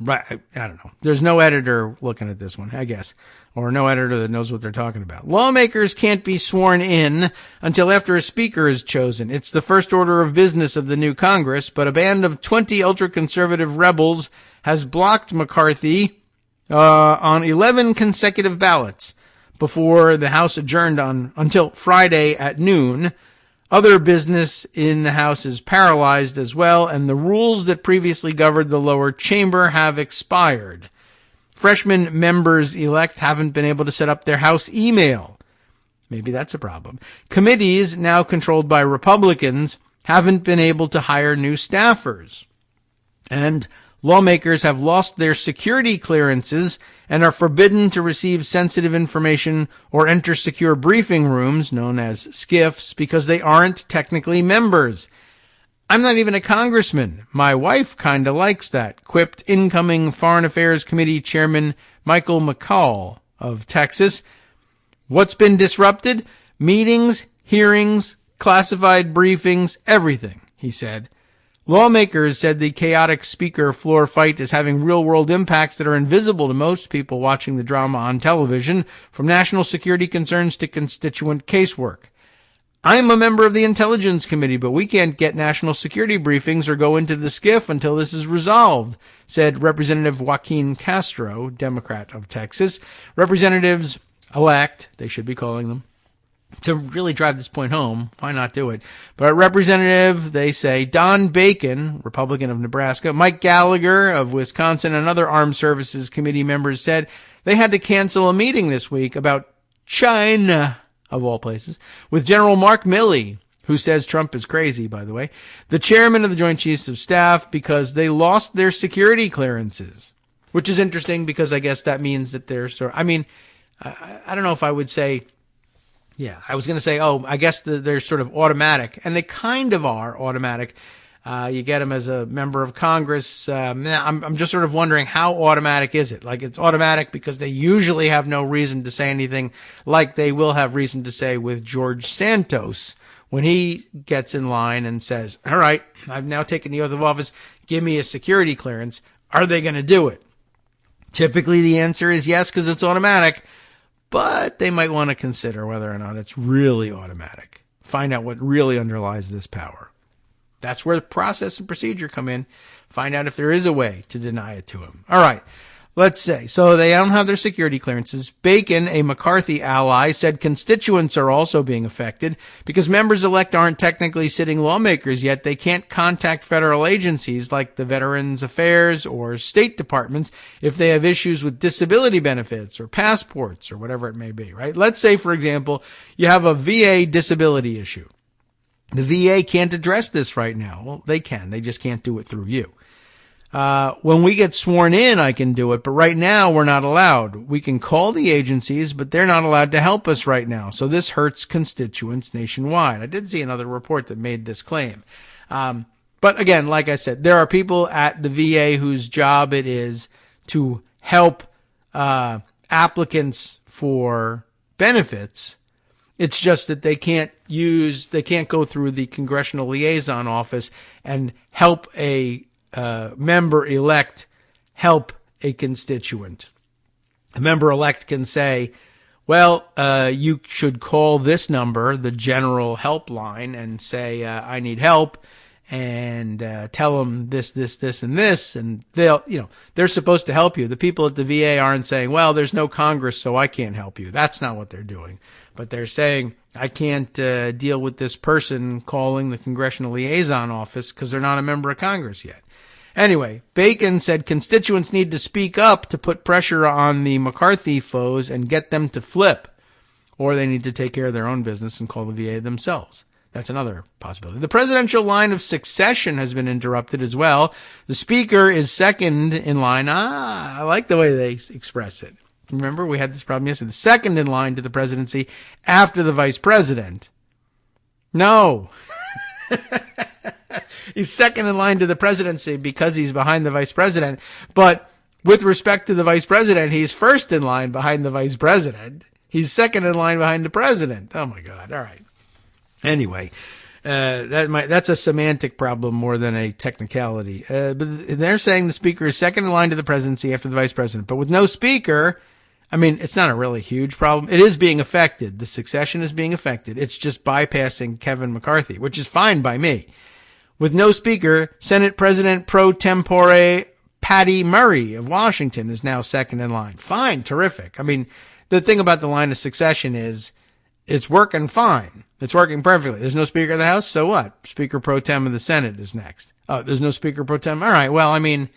right. I don't know. There's no editor looking at this one, I guess, or no editor that knows what they're talking about. Lawmakers can't be sworn in until after a speaker is chosen. It's the first order of business of the new Congress, but a band of 20 ultra-conservative rebels has blocked McCarthy on 11 consecutive ballots before the House adjourned until Friday at noon. Other business in the House is paralyzed as well, and the rules that previously governed the lower chamber have expired. Freshman members-elect haven't been able to set up their House email. Maybe that's a problem. Committees, now controlled by Republicans, haven't been able to hire new staffers. And lawmakers have lost their security clearances and are forbidden to receive sensitive information or enter secure briefing rooms, known as SCIFs, because they aren't technically members. I'm not even a congressman. My wife kinda likes that, quipped incoming Foreign Affairs Committee Chairman Michael McCall of Texas. What's been disrupted? Meetings, hearings, classified briefings, everything, he said. Lawmakers said the chaotic speaker floor fight is having real-world impacts that are invisible to most people watching the drama on television, from national security concerns to constituent casework. I'm a member of the Intelligence Committee, but we can't get national security briefings or go into the SCIF until this is resolved, said Representative Joaquin Castro, Democrat of Texas. Representatives-elect, they should be calling them, to really drive this point home, why not do it? But Representative, they say, Don Bacon, Republican of Nebraska, Mike Gallagher of Wisconsin, and other Armed Services Committee members said they had to cancel a meeting this week about China, of all places, with General Mark Milley, who says Trump is crazy, by the way, the chairman of the Joint Chiefs of Staff, because they lost their security clearances, which is interesting because I guess that means that they're I don't know if I would say, yeah, I was going to say, I guess they're sort of automatic, and they kind of are automatic. You get them as a member of Congress. I'm just sort of wondering, how automatic is it? Like, it's automatic because they usually have no reason to say anything, like they will have reason to say with George Santos when he gets in line and says, all right, I've now taken the oath of office, give me a security clearance. Are they going to do it? Typically the answer is yes, because it's automatic. But they might want to consider whether or not it's really automatic. Find out what really underlies this power. That's where the process and procedure come in. Find out if there is a way to deny it to him. All right. Let's say. So they don't have their security clearances. Bacon, a McCarthy ally, said constituents are also being affected because members-elect aren't technically sitting lawmakers yet. They can't contact federal agencies like the Veterans Affairs or state departments if they have issues with disability benefits or passports or whatever it may be, right? Let's say, for example, you have a VA disability issue. The VA can't address this right now. Well, they can. They just can't do it through you. When we get sworn in, I can do it, but right now we're not allowed. We can call the agencies, but they're not allowed to help us right now. So this hurts constituents nationwide. I did see another report that made this claim. But again, like I said, there are people at the VA whose job it is to help, applicants for benefits. It's just that they can't go through the congressional liaison office and help a member-elect help a constituent. A member-elect can say, well, you should call this number, the general helpline, and say, I need help, and tell them this, and this, and they're supposed to help you. The people at the VA aren't saying, well, there's no Congress, so I can't help you. That's not what they're doing. But they're saying, I can't deal with this person calling the congressional liaison office because they're not a member of Congress yet. Anyway, Bacon said constituents need to speak up to put pressure on the McCarthy foes and get them to flip, or they need to take care of their own business and call the VA themselves. That's another possibility. The presidential line of succession has been interrupted as well. The speaker is second in line. I like the way they express it. Remember, we had this problem yesterday. The second in line to the presidency after the vice president. No. He's second in line to the presidency because he's behind the vice president. But With respect to the vice president, he's first in line behind the vice president. He's second in line behind the president. Oh, my God. All right. Anyway, that's a semantic problem more than a technicality. But they're saying the speaker is second in line to the presidency after the vice president. But with no speaker, I mean, it's not a really huge problem. It is being affected. The succession is being affected. It's just bypassing Kevin McCarthy, which is fine by me. With no speaker, Senate President pro tempore Patty Murray of Washington is now second in line. Fine. Terrific. I mean, the thing about the line of succession is it's working fine. It's working perfectly. There's no Speaker of the House, so what? Speaker pro tem of the Senate is next. Oh, there's no Speaker pro tem? All right, well, I mean,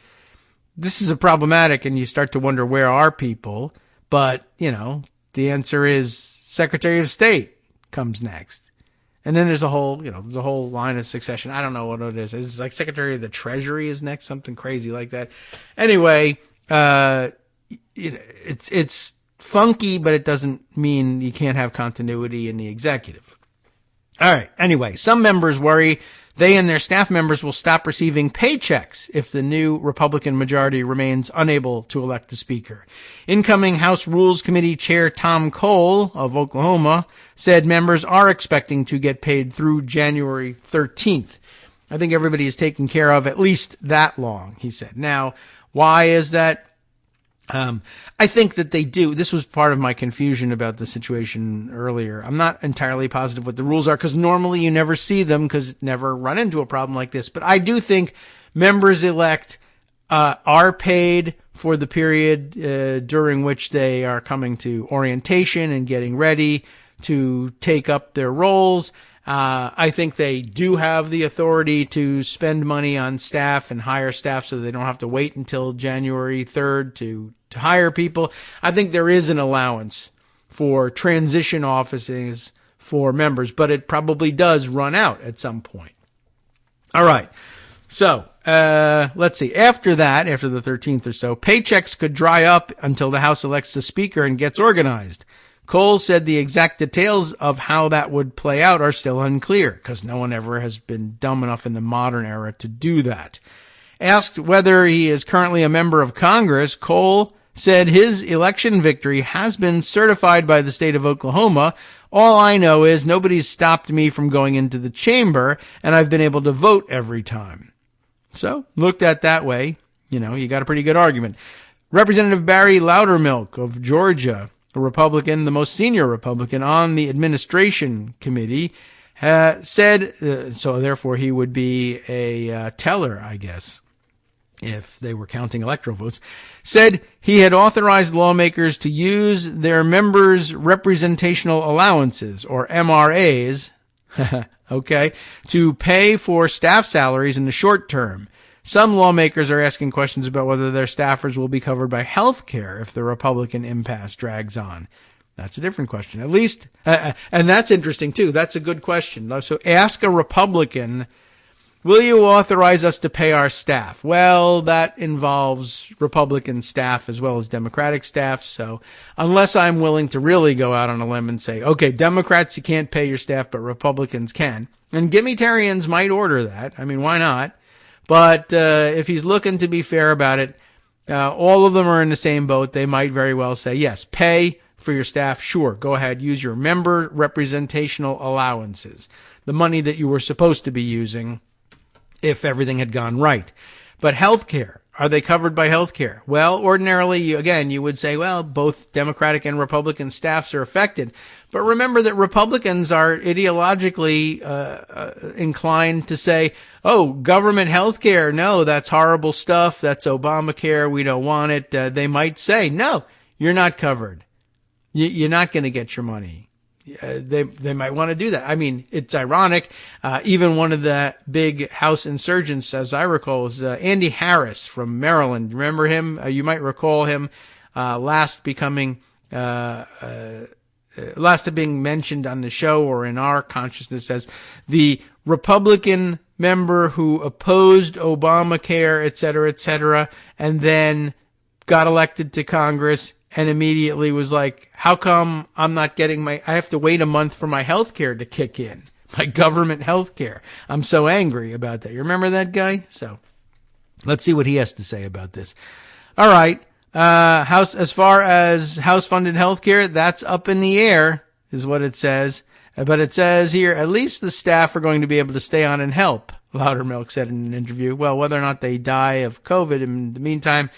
this is a problematic, and you start to wonder where are people, but, the answer is Secretary of State comes next. And then there's a whole line of succession. I don't know what it is. It's like Secretary of the Treasury is next, something crazy like that. Anyway, it's funky, but it doesn't mean you can't have continuity in the executive. All right. Anyway, some members worry they and their staff members will stop receiving paychecks if the new Republican majority remains unable to elect a speaker. Incoming House Rules Committee Chair Tom Cole of Oklahoma said members are expecting to get paid through January 13th. I think everybody is taken care of at least that long, he said. Now, why is that? I think that they do. This was part of my confusion about the situation earlier. I'm not entirely positive what the rules are because normally you never see them because never run into a problem like this. But I do think members elect are paid for the period during which they are coming to orientation and getting ready to take up their roles. I think they do have the authority to spend money on staff and hire staff so they don't have to wait until January 3rd to hire people. I think there is an allowance for transition offices for members, but it probably does run out at some point. All right. So, let's see. After that, after the 13th or so, paychecks could dry up until the House elects a speaker and gets organized. Cole said the exact details of how that would play out are still unclear because no one ever has been dumb enough in the modern era to do that. Asked whether he is currently a member of Congress, Cole said his election victory has been certified by the state of Oklahoma. All I know is nobody's stopped me from going into the chamber, and I've been able to vote every time. So, looked at that way, you got a pretty good argument. Representative Barry Loudermilk of Georgia, a Republican, the most senior Republican on the administration committee, said, so therefore he would be a teller, I guess, if they were counting electoral votes, said he had authorized lawmakers to use their members' representational allowances, or MRAs, okay, to pay for staff salaries in the short term. Some lawmakers are asking questions about whether their staffers will be covered by health care if the Republican impasse drags on. That's a different question. At least, and that's interesting too. That's a good question. So ask a Republican, will you authorize us to pay our staff? Well, that involves Republican staff as well as Democratic staff. So unless I'm willing to really go out on a limb and say, okay, Democrats, you can't pay your staff, but Republicans can. And Gimitarians might order that. I mean, why not? But if he's looking to be fair about it, all of them are in the same boat. They might very well say, yes, pay for your staff. Sure, go ahead. Use your member representational allowances, the money that you were supposed to be using if everything had gone right. But health care, are they covered by health care? Well, ordinarily, you would say, well, both Democratic and Republican staffs are affected. But remember that Republicans are ideologically inclined to say, oh, government health care, no, that's horrible stuff. That's Obamacare. We don't want it. They might say, no, you're not covered. You're not going to get your money. They might want to do that. I mean, it's ironic. Even one of the big House insurgents, as I recall, was Andy Harris from Maryland. Remember him? You might recall him last being mentioned on the show or in our consciousness as the Republican member who opposed Obamacare, et cetera, and then got elected to Congress and immediately was like, how come I'm not getting I have to wait a month for my health care to kick in, my government health care. I'm so angry about that. You remember that guy? So let's see what he has to say about this. all right, as far as house-funded healthcare, that's up in the air, is what it says. But it says here, at least the staff are going to be able to stay on and help, Loudermilk said in an interview. Well, whether or not they die of COVID in the meantime,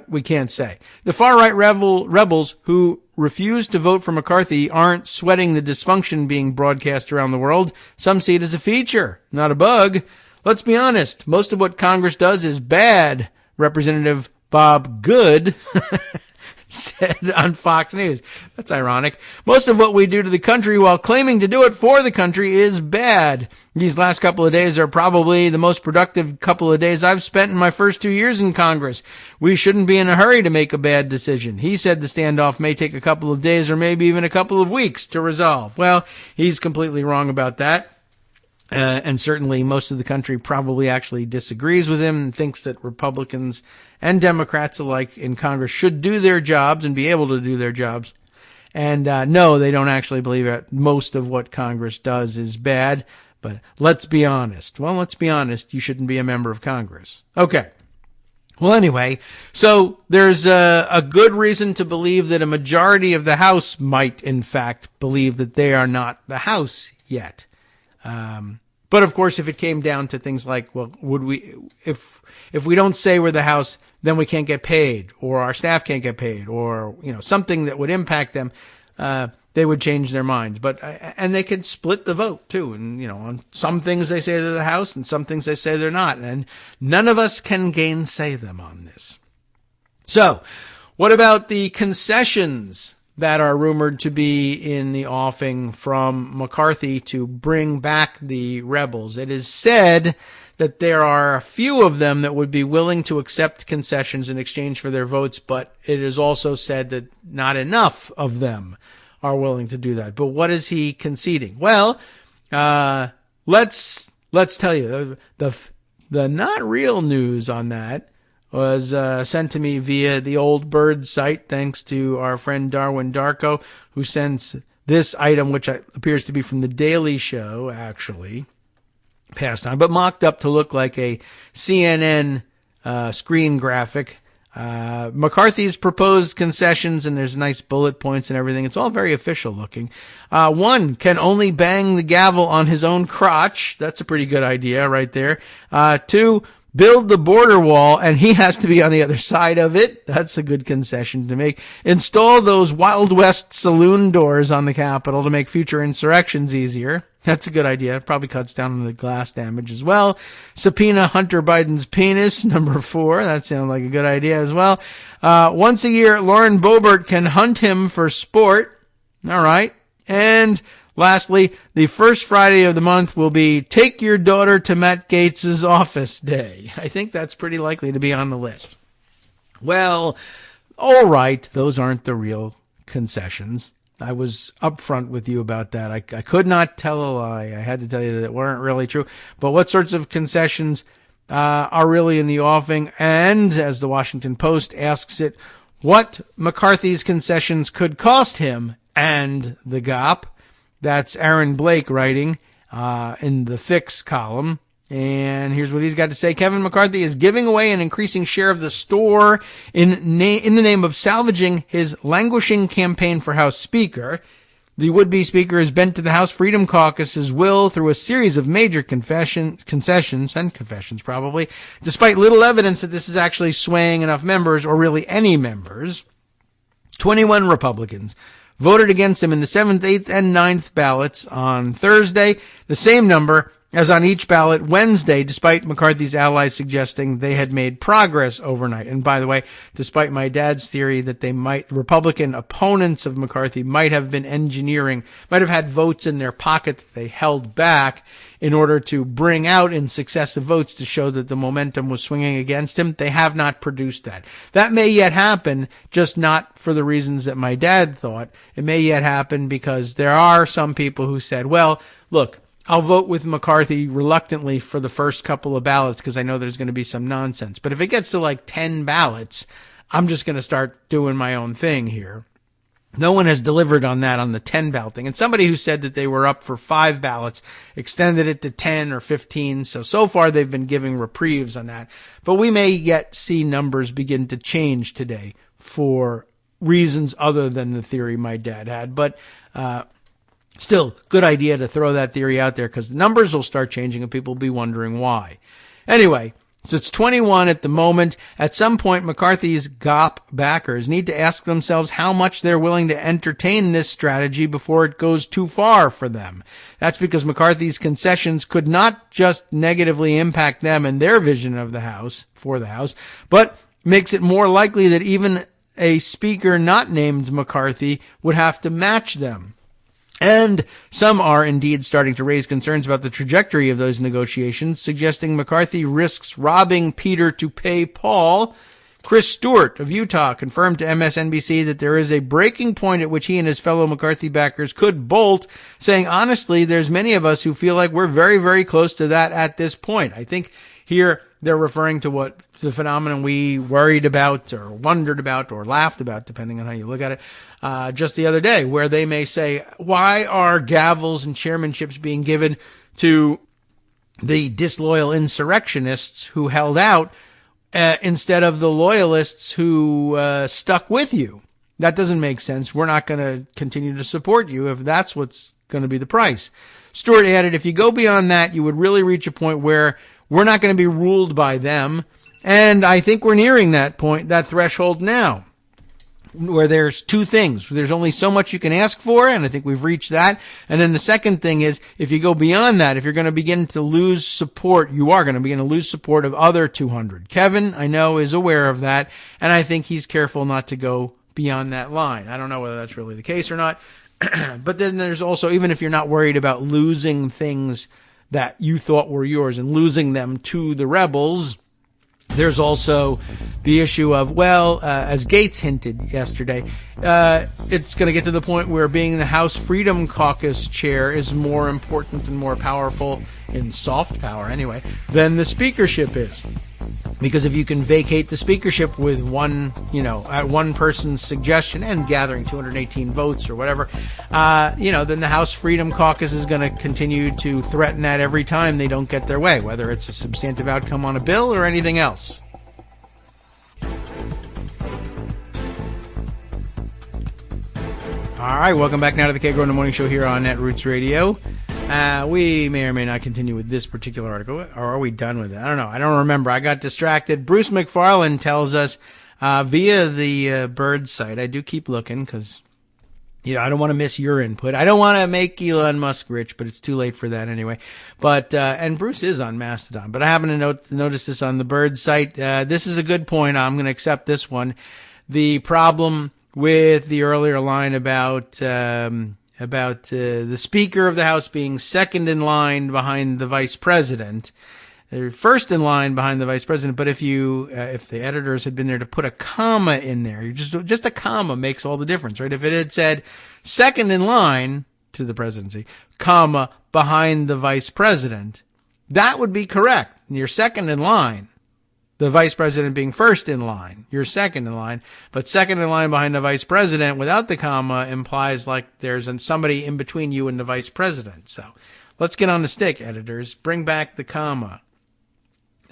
we can't say. The far-right rebels who refuse to vote for McCarthy aren't sweating the dysfunction being broadcast around the world. Some see it as a feature, not a bug. Let's be honest. Most of what Congress does is bad, Representative Bob Good said on Fox News. That's ironic. Most of what we do to the country while claiming to do it for the country is bad. These last couple of days are probably the most productive couple of days I've spent in my first 2 years in Congress. We shouldn't be in a hurry to make a bad decision. He said the standoff may take a couple of days or maybe even a couple of weeks to resolve. Well, he's completely wrong about that. And certainly most of the country probably actually disagrees with him and thinks that Republicans and Democrats alike in Congress should do their jobs and be able to do their jobs. And no, they don't actually believe that most of what Congress does is bad. But let's be honest. Well, let's be honest. You shouldn't be a member of Congress. Okay. Well, anyway, so there's a good reason to believe that a majority of the House might, in fact, believe that they are not the House yet. But of course, if it came down to things like, well, would we, if we don't say we're the House, then we can't get paid, or our staff can't get paid, or, something that would impact them, they would change their minds. But, and they could split the vote too. And, on some things they say they're the House and some things they say they're not. And none of us can gainsay them on this. So what about the concessions that are rumored to be in the offing from McCarthy to bring back the rebels? It is said that there are a few of them that would be willing to accept concessions in exchange for their votes, but it is also said that not enough of them are willing to do that. But what is he conceding? Well, let's tell you the not real news on that was sent to me via the Old Bird site, thanks to our friend Darwin Darko, who sends this item, which appears to be from The Daily Show, actually, passed on, but mocked up to look like a CNN screen graphic. McCarthy's proposed concessions, and there's nice bullet points and everything. It's all very official looking. 1, can only bang the gavel on his own crotch. That's a pretty good idea right there. 2, build the border wall, and he has to be on the other side of it. That's a good concession to make. Install those Wild West saloon doors on the Capitol to make future insurrections easier. That's a good idea. Probably cuts down on the glass damage as well. Subpoena Hunter Biden's penis, number 4. That sounds like a good idea as well. Once a year, Lauren Boebert can hunt him for sport. All right. And lastly, the first Friday of the month will be Take Your Daughter to Matt Gaetz's Office Day. I think that's pretty likely to be on the list. Well, all right. Those aren't the real concessions. I was upfront with you about that. I could not tell a lie. I had to tell you that it weren't really true. But what sorts of concessions are really in the offing? And as the Washington Post asks it, what McCarthy's concessions could cost him and the GOP? That's Aaron Blake writing in the Fix column. And here's what he's got to say. Kevin McCarthy is giving away an increasing share of the store in the name of salvaging his languishing campaign for House Speaker. The would-be Speaker is bent to the House Freedom Caucus's will through a series of major concessions, probably, despite little evidence that this is actually swaying enough members, or really any members. 21 Republicans voted against him in the 7th, 8th, and 9th ballots on Thursday, the same number as on each ballot Wednesday, despite McCarthy's allies suggesting they had made progress overnight. And by the way, despite my dad's theory that Republican opponents of McCarthy might have had votes in their pocket that they held back in order to bring out in successive votes to show that the momentum was swinging against him, they have not produced that. That may yet happen, just not for the reasons that my dad thought. It may yet happen because there are some people who said, well, look, I'll vote with McCarthy reluctantly for the first couple of ballots because I know there's going to be some nonsense. But if it gets to like 10 ballots, I'm just going to start doing my own thing here. No one has delivered on that on the 10 ballot thing. And somebody who said that they were up for 5 ballots extended it to 10 or 15. So far they've been giving reprieves on that. But we may yet see numbers begin to change today for reasons other than the theory my dad had. But still, good idea to throw that theory out there because the numbers will start changing and people will be wondering why. Anyway, so it's 21 at the moment. At some point, McCarthy's GOP backers need to ask themselves how much they're willing to entertain this strategy before it goes too far for them. That's because McCarthy's concessions could not just negatively impact them and their vision of the House, for the House, but makes it more likely that even a speaker not named McCarthy would have to match them. And some are indeed starting to raise concerns about the trajectory of those negotiations, suggesting McCarthy risks robbing Peter to pay Paul. Chris Stewart of Utah confirmed to MSNBC that there is a breaking point at which he and his fellow McCarthy backers could bolt, saying, honestly, there's many of us who feel like we're very, very close to that at this point. I think here they're referring to what the phenomenon we worried about or wondered about or laughed about, depending on how you look at it, just the other day, where they may say, why are gavels and chairmanships being given to the disloyal insurrectionists who held out instead of the loyalists who stuck with you? That doesn't make sense. We're not going to continue to support you if that's what's going to be the price. Stewart added, if you go beyond that, you would really reach a point where we're not going to be ruled by them. And I think we're nearing that point, that threshold now, where there's two things. There's only so much you can ask for, and I think we've reached that. And then the second thing is, if you go beyond that, if you're going to begin to lose support, you are going to begin to lose support of other 200. Kevin, I know, is aware of that, and I think he's careful not to go beyond that line. I don't know whether that's really the case or not. But then there's also, even if you're not worried about losing things that you thought were yours and losing them to the rebels, there's also the issue of, well, as Gates hinted yesterday, it's going to get to the point where being the House Freedom Caucus chair is more important and more powerful, in soft power anyway, than the speakership is. Because if you can vacate the speakership with one person's suggestion and gathering 218 votes or whatever, then the House Freedom Caucus is going to continue to threaten that every time they don't get their way, whether it's a substantive outcome on a bill or anything else. All right, welcome back now to the Kagro in the Morning Show here on Netroots Radio. We may or may not continue with this particular article, or are we done with it? I don't know. I don't remember. I got distracted. Bruce McFarland tells us via the Bird site. I do keep looking because, I don't want to miss your input. I don't want to make Elon Musk rich, but it's too late for that anyway. But and Bruce is on Mastodon, but I happen to notice this on the Bird site. This is a good point. I'm going to accept this one. The problem with the earlier line about the Speaker of the House being second in line behind the Vice President. They're first in line behind the Vice President, but if the editors had been there to put a comma in there, just a comma makes all the difference, right? If it had said second in line to the presidency, comma, behind the Vice President, that would be correct. You're second in line. The Vice President being first in line. You're second in line. But second in line behind the Vice President without the comma implies like there's somebody in between you and the Vice President. So let's get on the stick, editors. Bring back the comma.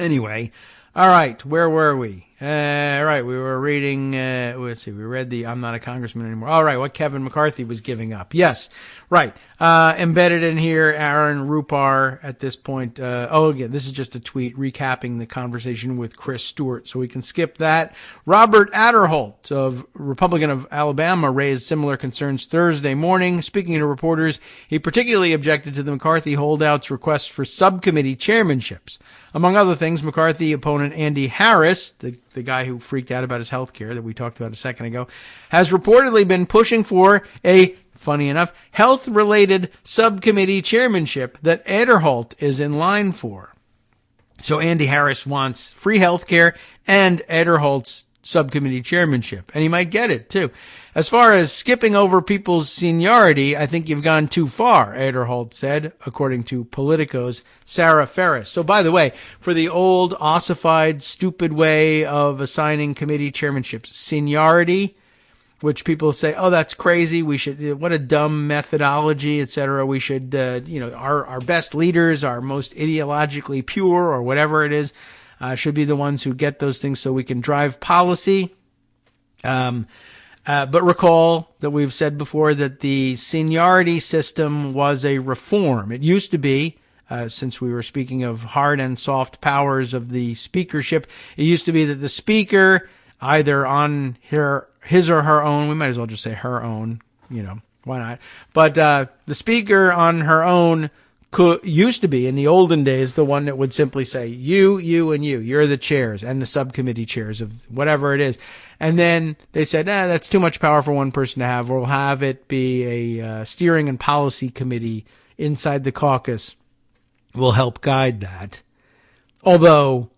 Anyway, all right, where were we? All right, we were reading, let's see, we read the I'm not a congressman anymore. All right, what Kevin McCarthy was giving up. Yes, right. Embedded in here, Aaron Rupar at this point. Again, this is just a tweet recapping the conversation with Chris Stewart, so we can skip that. Robert Adderholt, Republican of Alabama, raised similar concerns Thursday morning. Speaking to reporters, he particularly objected to the McCarthy holdouts' request for subcommittee chairmanships. Among other things, McCarthy opponent Andy Harris, the guy who freaked out about his health care that we talked about a second ago, has reportedly been pushing for a, funny enough, health-related subcommittee chairmanship that Adderholt is in line for. So Andy Harris wants free health care and Adderholt's subcommittee chairmanship, and he might get it, too. As far as skipping over people's seniority, I think you've gone too far, Adderholt said, according to Politico's Sarah Ferris. So, by the way, for the old, ossified, stupid way of assigning committee chairmanships, seniority which people say, oh, that's crazy. We should, what a dumb methodology, etc. We should, our best leaders, our most ideologically pure or whatever it is, should be the ones who get those things so we can drive policy. But recall that we've said before that the seniority system was a reform. It used to be, since we were speaking of hard and soft powers of the speakership, it used to be that the speaker, either on his or her own, we might as well just say her own, why not? But the speaker on her own used to be, in the olden days, the one that would simply say, you, and you. You're the chairs and the subcommittee chairs of whatever it is. And then they said, that's too much power for one person to have. We'll have it be a steering and policy committee inside the caucus will help guide that. Although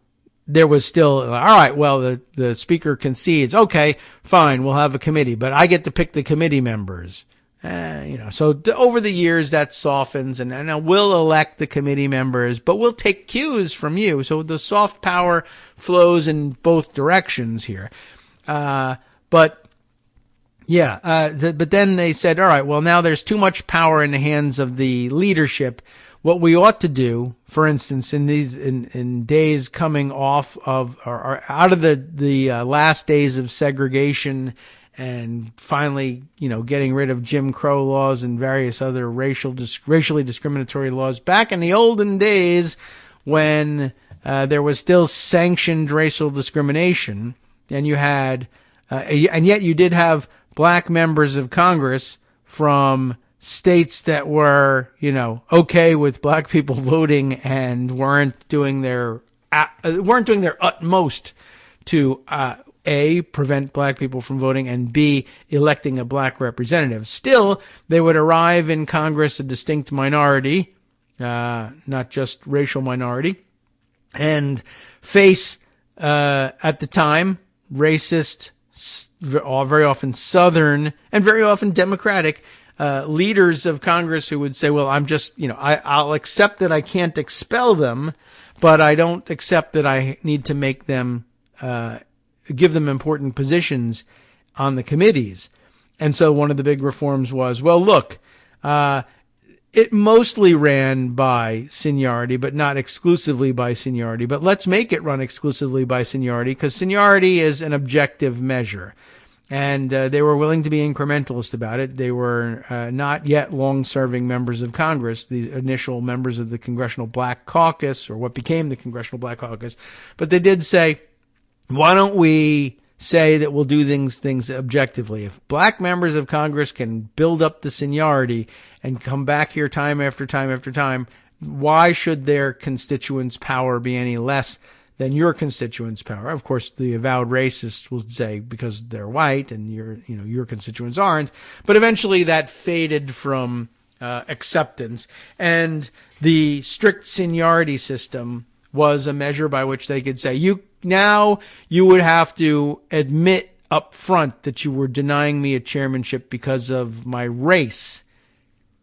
there was still, all right, well, the speaker concedes, okay, fine, we'll have a committee, but I get to pick the committee members. So over the years that softens, and we'll elect the committee members, but we'll take cues from you. So the soft power flows in both directions here. But then they said, all right, well, now there's too much power in the hands of the leadership. What we ought to do, for instance, in days coming off of, or out of the last days of segregation, and finally, getting rid of Jim Crow laws and various other racially discriminatory laws. Back in the olden days when there was still sanctioned racial discrimination, and you had, and yet you did have black members of Congress from states that were, okay with black people voting and weren't doing their utmost to, A, prevent black people from voting, and B, electing a black representative. Still, they would arrive in Congress a distinct minority, not just racial minority, and face, at the time, racist, very often Southern, and very often Democratic, leaders of Congress who would say, well, I'm just, I'll accept that I can't expel them, but I don't accept that I need to make them, give them important positions on the committees. And so one of the big reforms was, well, look, it mostly ran by seniority, but not exclusively by seniority. But let's make it run exclusively by seniority, because seniority is an objective measure. And they were willing to be incrementalist about it. They were not yet long-serving members of Congress, the initial members of the Congressional Black Caucus, or what became the Congressional Black Caucus. But they did say, why don't we say that we'll do things objectively? If black members of Congress can build up the seniority and come back here time after time after time, why should their constituents' power be any less than your constituents' power? Of course, the avowed racists will say because they're white and your constituents aren't. But eventually that faded from acceptance, and the strict seniority system was a measure by which they could say, you would have to admit up front that you were denying me a chairmanship because of my race,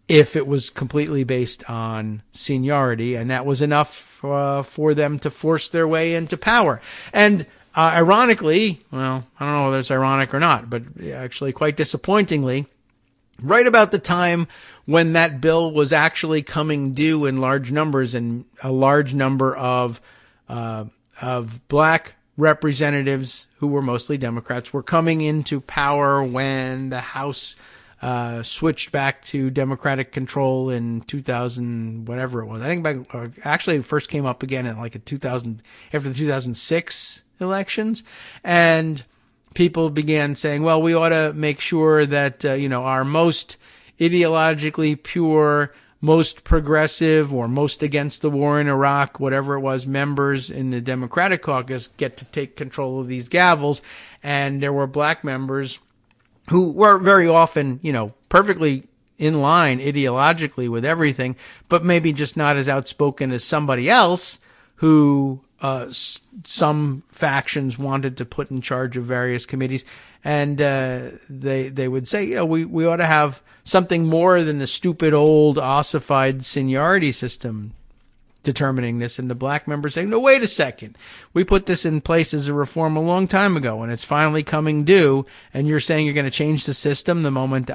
if it was completely based on seniority, and that was enough for them to force their way into power. And ironically, well, I don't know whether it's ironic or not, but actually quite disappointingly, right about the time when that bill was actually coming due in large numbers, and a large number of black representatives who were mostly Democrats were coming into power when the House switched back to Democratic control in 2000, whatever it was. I think actually it first came up again in like after the 2006 elections, and people began saying, well, we ought to make sure that our most ideologically pure, most progressive, or most against the war in Iraq, whatever it was, members in the Democratic caucus get to take control of these gavels. And there were black members who were very often, perfectly in line ideologically with everything, but maybe just not as outspoken as somebody else who some factions wanted to put in charge of various committees. And they would say, we ought to have something more than the stupid old ossified seniority system determining this, and the black members saying, no, wait a second. We put this in place as a reform a long time ago, and it's finally coming due, and you're saying you're going to change the system the moment,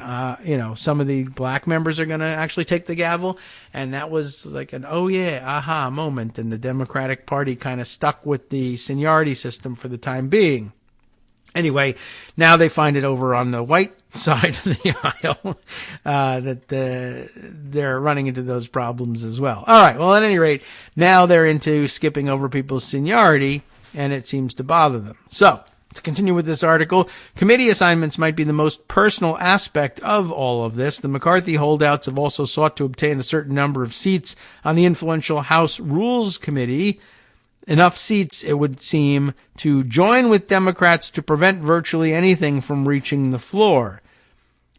some of the black members are going to actually take the gavel. And that was like an, oh yeah, aha moment, and the Democratic Party kind of stuck with the seniority system for the time being. Anyway, now they find it over on the white side of the aisle that they're running into those problems as well. All right. Well, at any rate, now they're into skipping over people's seniority, and it seems to bother them. So, to continue with this article, committee assignments might be the most personal aspect of all of this. The McCarthy holdouts have also sought to obtain a certain number of seats on the influential House Rules Committee. Enough seats, it would seem, to join with Democrats to prevent virtually anything from reaching the floor.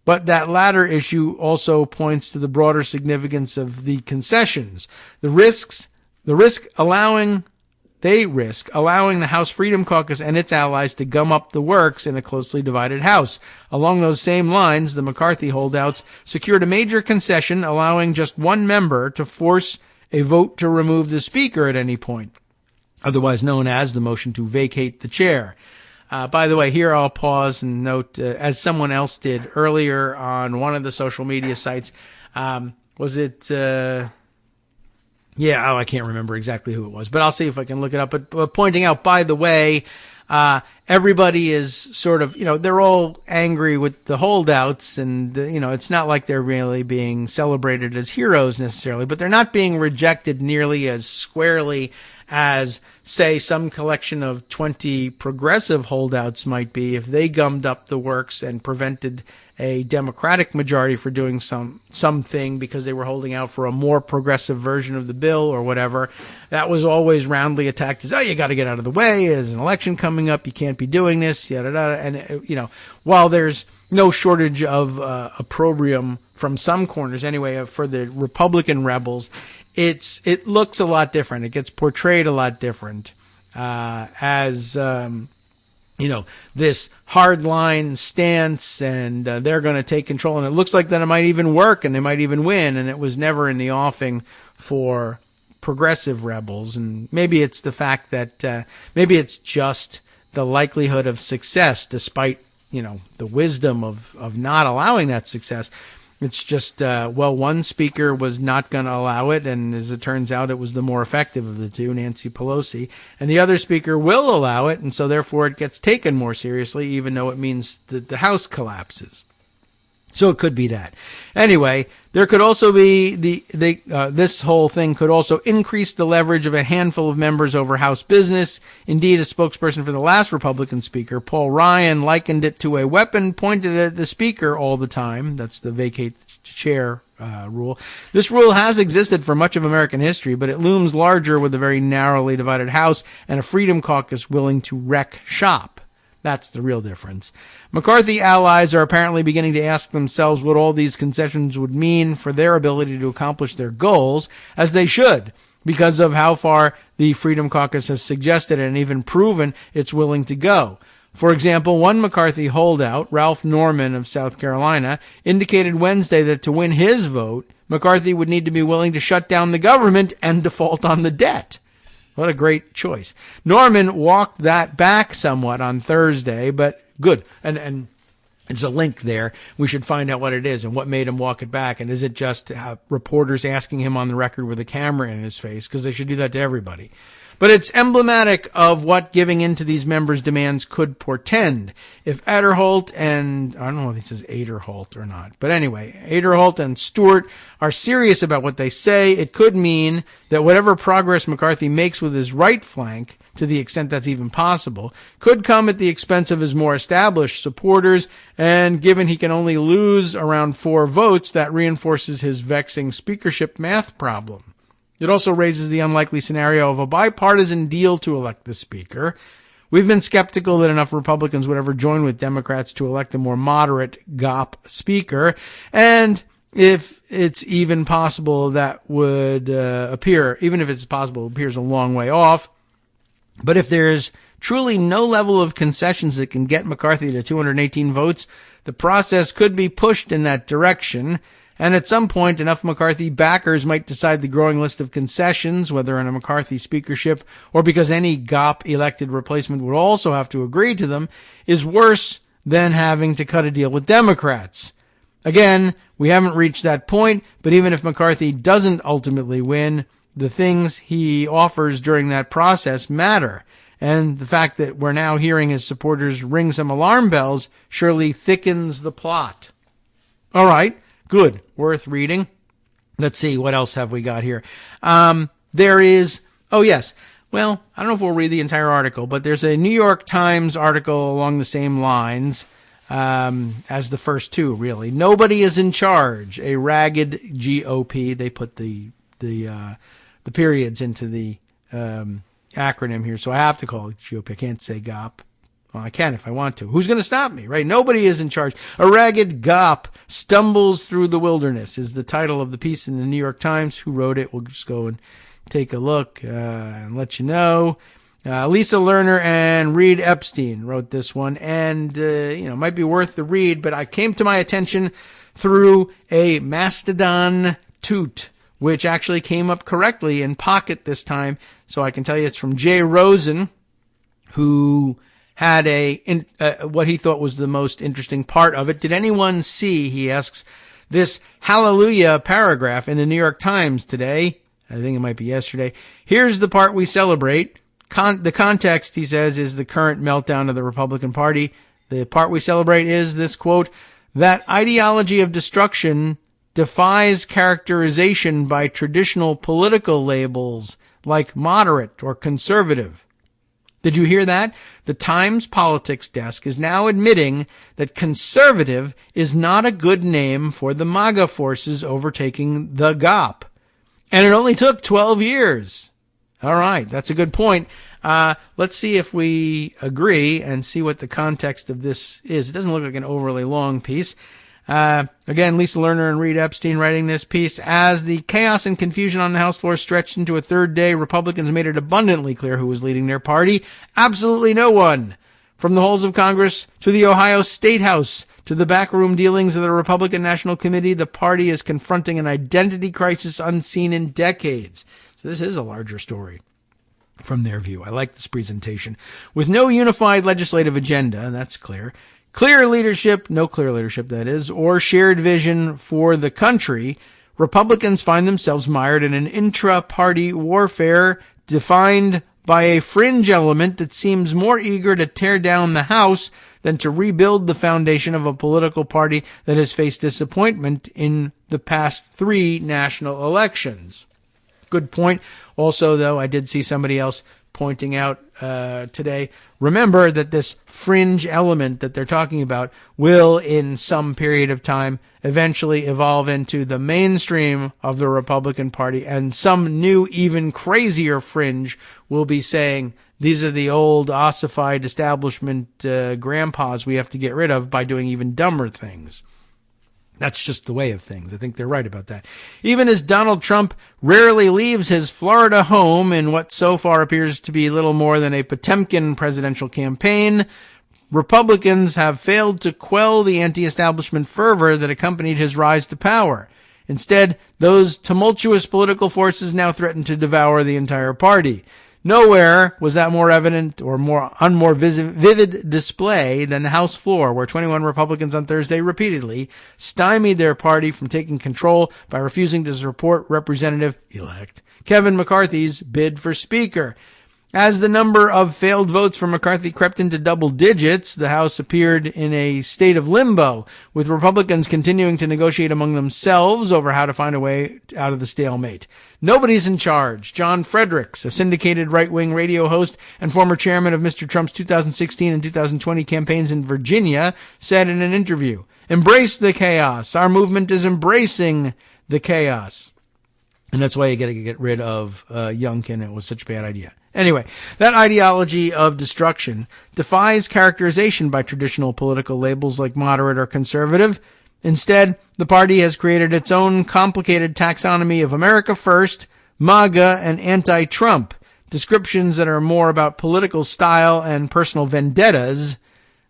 But that latter issue also points to the broader significance of the concessions. They risk allowing the House Freedom Caucus and its allies to gum up the works in a closely divided House. Along those same lines, the McCarthy holdouts secured a major concession, allowing just one member to force a vote to remove the Speaker at any point, otherwise known as the motion to vacate the chair. By the way, here I'll pause and note, as someone else did earlier on one of the social media sites, I can't remember exactly who it was, but I'll see if I can look it up. But pointing out, by the way, everybody is sort of, they're all angry with the holdouts, and, it's not like they're really being celebrated as heroes necessarily, but they're not being rejected nearly as squarely as, say, some collection of 20 progressive holdouts might be if they gummed up the works and prevented a Democratic majority for doing something because they were holding out for a more progressive version of the bill or whatever. That was always roundly attacked as, you got to get out of the way. There's an election coming up. You can't be doing this, yada, yada. And, while there's no shortage of opprobrium from some corners anyway for the Republican rebels, it looks a lot different. It gets portrayed a lot different as this hardline stance, and they're going to take control. And it looks like that it might even work, and they might even win. And it was never in the offing for progressive rebels. And maybe it's the fact that maybe it's just the likelihood of success, despite the wisdom of not allowing that success. It's just, one speaker was not going to allow it, and as it turns out, it was the more effective of the two, Nancy Pelosi, and the other speaker will allow it, and so therefore it gets taken more seriously, even though it means that the House collapses. So it could be that. Anyway, there could also be this whole thing could also increase the leverage of a handful of members over House business. Indeed, a spokesperson for the last Republican speaker, Paul Ryan, likened it to a weapon pointed at the speaker all the time. That's the vacate chair rule. This rule has existed for much of American history, but it looms larger with a very narrowly divided House and a Freedom Caucus willing to wreck shop. That's the real difference. McCarthy allies are apparently beginning to ask themselves what all these concessions would mean for their ability to accomplish their goals, as they should, because of how far the Freedom Caucus has suggested and even proven it's willing to go. For example, one McCarthy holdout, Ralph Norman of South Carolina, indicated Wednesday that to win his vote, McCarthy would need to be willing to shut down the government and default on the debt. What a great choice. Norman walked that back somewhat on Thursday, but good. And there's a link there. We should find out what it is and what made him walk it back. And is it just reporters asking him on the record with a camera in his face? Because they should do that to everybody. But it's emblematic of what giving in to these members' demands could portend. If Aderholt and, I don't know if he says Aderholt or not, but anyway, Aderholt and Stewart are serious about what they say, it could mean that whatever progress McCarthy makes with his right flank, to the extent that's even possible, could come at the expense of his more established supporters, and given he can only lose around 4 votes, that reinforces his vexing speakership math problem. It also raises the unlikely scenario of a bipartisan deal to elect the speaker. We've been skeptical that enough Republicans would ever join with Democrats to elect a more moderate GOP speaker, and if it's even possible that would appear, even if it's possible, it appears a long way off. But if there's truly no level of concessions that can get McCarthy to 218 votes, the process could be pushed in that direction. And at some point, enough McCarthy backers might decide the growing list of concessions, whether in a McCarthy speakership or because any GOP elected replacement would also have to agree to them, is worse than having to cut a deal with Democrats. Again, we haven't reached that point, but even if McCarthy doesn't ultimately win, the things he offers during that process matter. And the fact that we're now hearing his supporters ring some alarm bells surely thickens the plot. All right, good, worth reading. Let's see, what else have we got here? There is, oh yes, well, I don't know if we'll read the entire article, but there's a New York Times article along the same lines as the first two, really. Nobody is in charge, a ragged GOP. They put the periods into the acronym here, so I have to call it GOP. I can't say GOP. Well, I can if I want to. Who's going to stop me, right? Nobody is in charge. A ragged GOP stumbles through the wilderness is the title of the piece in the New York Times. Who wrote it? We'll just go and take a look and let you know. Lisa Lerner and Reed Epstein wrote this one, and it might be worth the read, but I came to my attention through a Mastodon toot, which actually came up correctly in Pocket this time. So I can tell you it's from Jay Rosen, who had what he thought was the most interesting part of it. Did anyone see, he asks, this hallelujah paragraph in the New York Times today? I think it might be yesterday. Here's the part we celebrate. The context, he says, is the current meltdown of the Republican Party. The part we celebrate is this quote, that ideology of destruction defies characterization by traditional political labels like moderate or conservative. Did you hear that? The Times politics desk is now admitting that conservative is not a good name for the MAGA forces overtaking the GOP. And it only took 12 years. All right, that's a good point. Let's see if we agree and see what the context of this is. It doesn't look like an overly long piece. Again, Lisa Lerner and Reed Epstein writing this piece. As the chaos and confusion on the House floor stretched into a third day, Republicans made it abundantly clear who was leading their party. Absolutely no one. From the halls of Congress to the Ohio State House to the backroom dealings of the Republican National Committee, the party is confronting an identity crisis unseen in decades. So this is a larger story from their view. I like this presentation. With no unified legislative agenda, and that's clear. Clear leadership, no clear leadership that is, or shared vision for the country, Republicans find themselves mired in an intra-party warfare defined by a fringe element that seems more eager to tear down the House than to rebuild the foundation of a political party that has faced disappointment in the past 3 national elections. Good point. Also, though, I did see somebody else pointing out today, remember that this fringe element that they're talking about will, in some period of time, eventually evolve into the mainstream of the Republican Party, and some new, even crazier fringe will be saying, these are the old ossified establishment grandpas we have to get rid of by doing even dumber things. That's just the way of things. I think they're right about that. Even as Donald Trump rarely leaves his Florida home in what so far appears to be little more than a Potemkin presidential campaign, Republicans have failed to quell the anti-establishment fervor that accompanied his rise to power. Instead, those tumultuous political forces now threaten to devour the entire party. Nowhere was that more evident or on more vivid display than the House floor, where 21 Republicans on Thursday repeatedly stymied their party from taking control by refusing to support Representative-elect Kevin McCarthy's bid for Speaker. As the number of failed votes for McCarthy crept into double digits, the House appeared in a state of limbo, with Republicans continuing to negotiate among themselves over how to find a way out of the stalemate. Nobody's in charge. John Fredericks, a syndicated right-wing radio host and former chairman of Mr. Trump's 2016 and 2020 campaigns in Virginia, said in an interview, "Embrace the chaos. Our movement is embracing the chaos." And that's why you got to get rid of Youngkin. It was such a bad idea. Anyway, that ideology of destruction defies characterization by traditional political labels like moderate or conservative. Instead, the party has created its own complicated taxonomy of America First, MAGA, and anti-Trump, descriptions that are more about political style and personal vendettas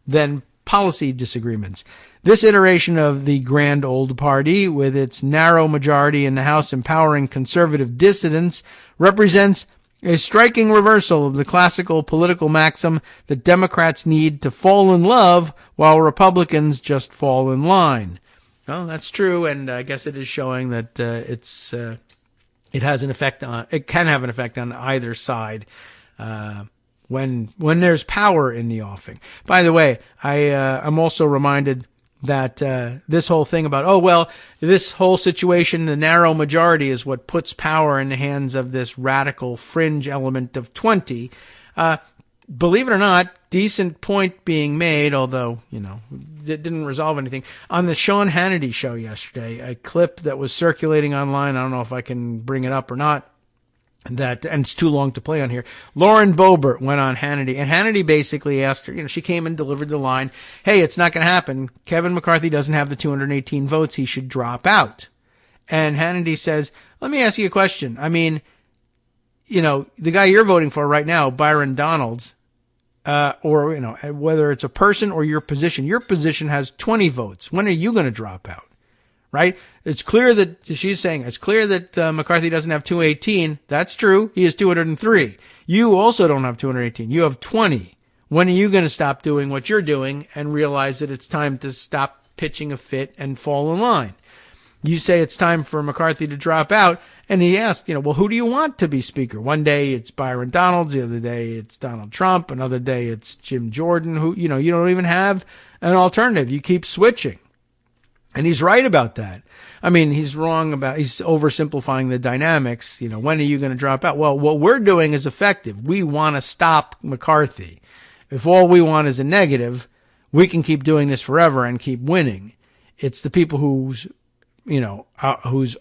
than policy disagreements. This iteration of the grand old party, with its narrow majority in the House empowering conservative dissidents, represents a striking reversal of the classical political maxim that Democrats need to fall in love while Republicans just fall in line. Well, that's true, and I guess it is showing that it has an effect on. It can have an effect on either side when there's power in the offing. By the way, I'm also reminded that this whole thing about, this whole situation, the narrow majority is what puts power in the hands of this radical fringe element of 20. Believe it or not, decent point being made, although, it didn't resolve anything. On the Sean Hannity show yesterday, a clip that was circulating online, I don't know if I can bring it up or not, and it's too long to play on here. Lauren Boebert went on Hannity, and Hannity basically asked her, she came and delivered the line, hey, it's not going to happen. Kevin McCarthy doesn't have the 218 votes. He should drop out. And Hannity says, let me ask you a question. I mean, the guy you're voting for right now, Byron Donalds, or whether it's a person or your position has 20 votes. When are you going to drop out? Right? It's clear that she's saying it's clear that McCarthy doesn't have 218. That's true. He has 203. You also don't have 218. You have 20. When are you going to stop doing what you're doing and realize that it's time to stop pitching a fit and fall in line? You say it's time for McCarthy to drop out, and he asked, who do you want to be speaker? One day it's Byron Donalds, the other day it's Donald Trump, another day it's Jim Jordan, who, you don't even have an alternative. You keep switching. And he's right about that. I mean, he's oversimplifying the dynamics. When are you going to drop out? Well, what we're doing is effective. We want to stop McCarthy. If all we want is a negative, we can keep doing this forever and keep winning. It's the people whose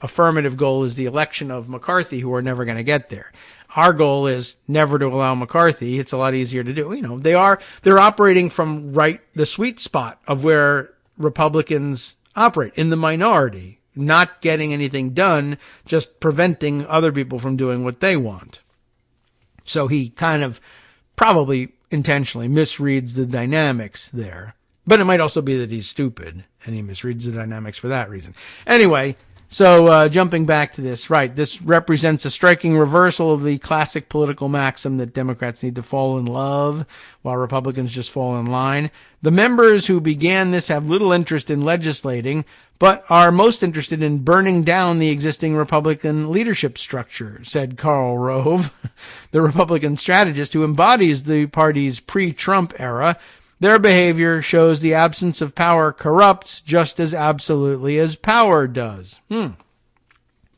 affirmative goal is the election of McCarthy who are never going to get there. Our goal is never to allow McCarthy. It's a lot easier to do. They're operating from the sweet spot of where Republicans operate, in the minority, not getting anything done, just preventing other people from doing what they want. So he kind of probably intentionally misreads the dynamics there. But it might also be that he's stupid and he misreads the dynamics for that reason. Anyway, so jumping back to this, right, this represents a striking reversal of the classic political maxim that Democrats need to fall in love while Republicans just fall in line. The members who began this have little interest in legislating, but are most interested in burning down the existing Republican leadership structure, said Karl Rove, the Republican strategist who embodies the party's pre-Trump era. Their behavior shows the absence of power corrupts just as absolutely as power does.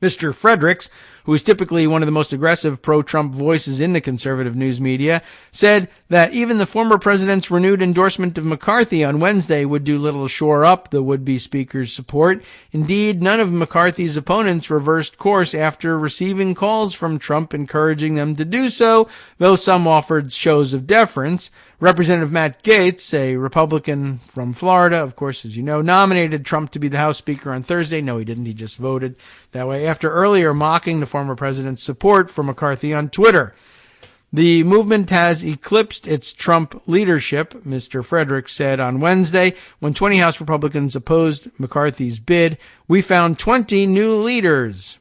Mr. Fredericks, who is typically one of the most aggressive pro-Trump voices in the conservative news media, said that even the former president's renewed endorsement of McCarthy on Wednesday would do little to shore up the would-be speaker's support. Indeed, none of McCarthy's opponents reversed course after receiving calls from Trump encouraging them to do so, though some offered shows of deference. Representative Matt Gaetz, a Republican from Florida, of course, as you know, nominated Trump to be the House Speaker on Thursday. No, he didn't. He just voted that way after earlier mocking the former president's support for McCarthy on Twitter. The movement has eclipsed its Trump leadership, Mr. Fredericks said on Wednesday. When 20 House Republicans opposed McCarthy's bid, we found 20 new leaders.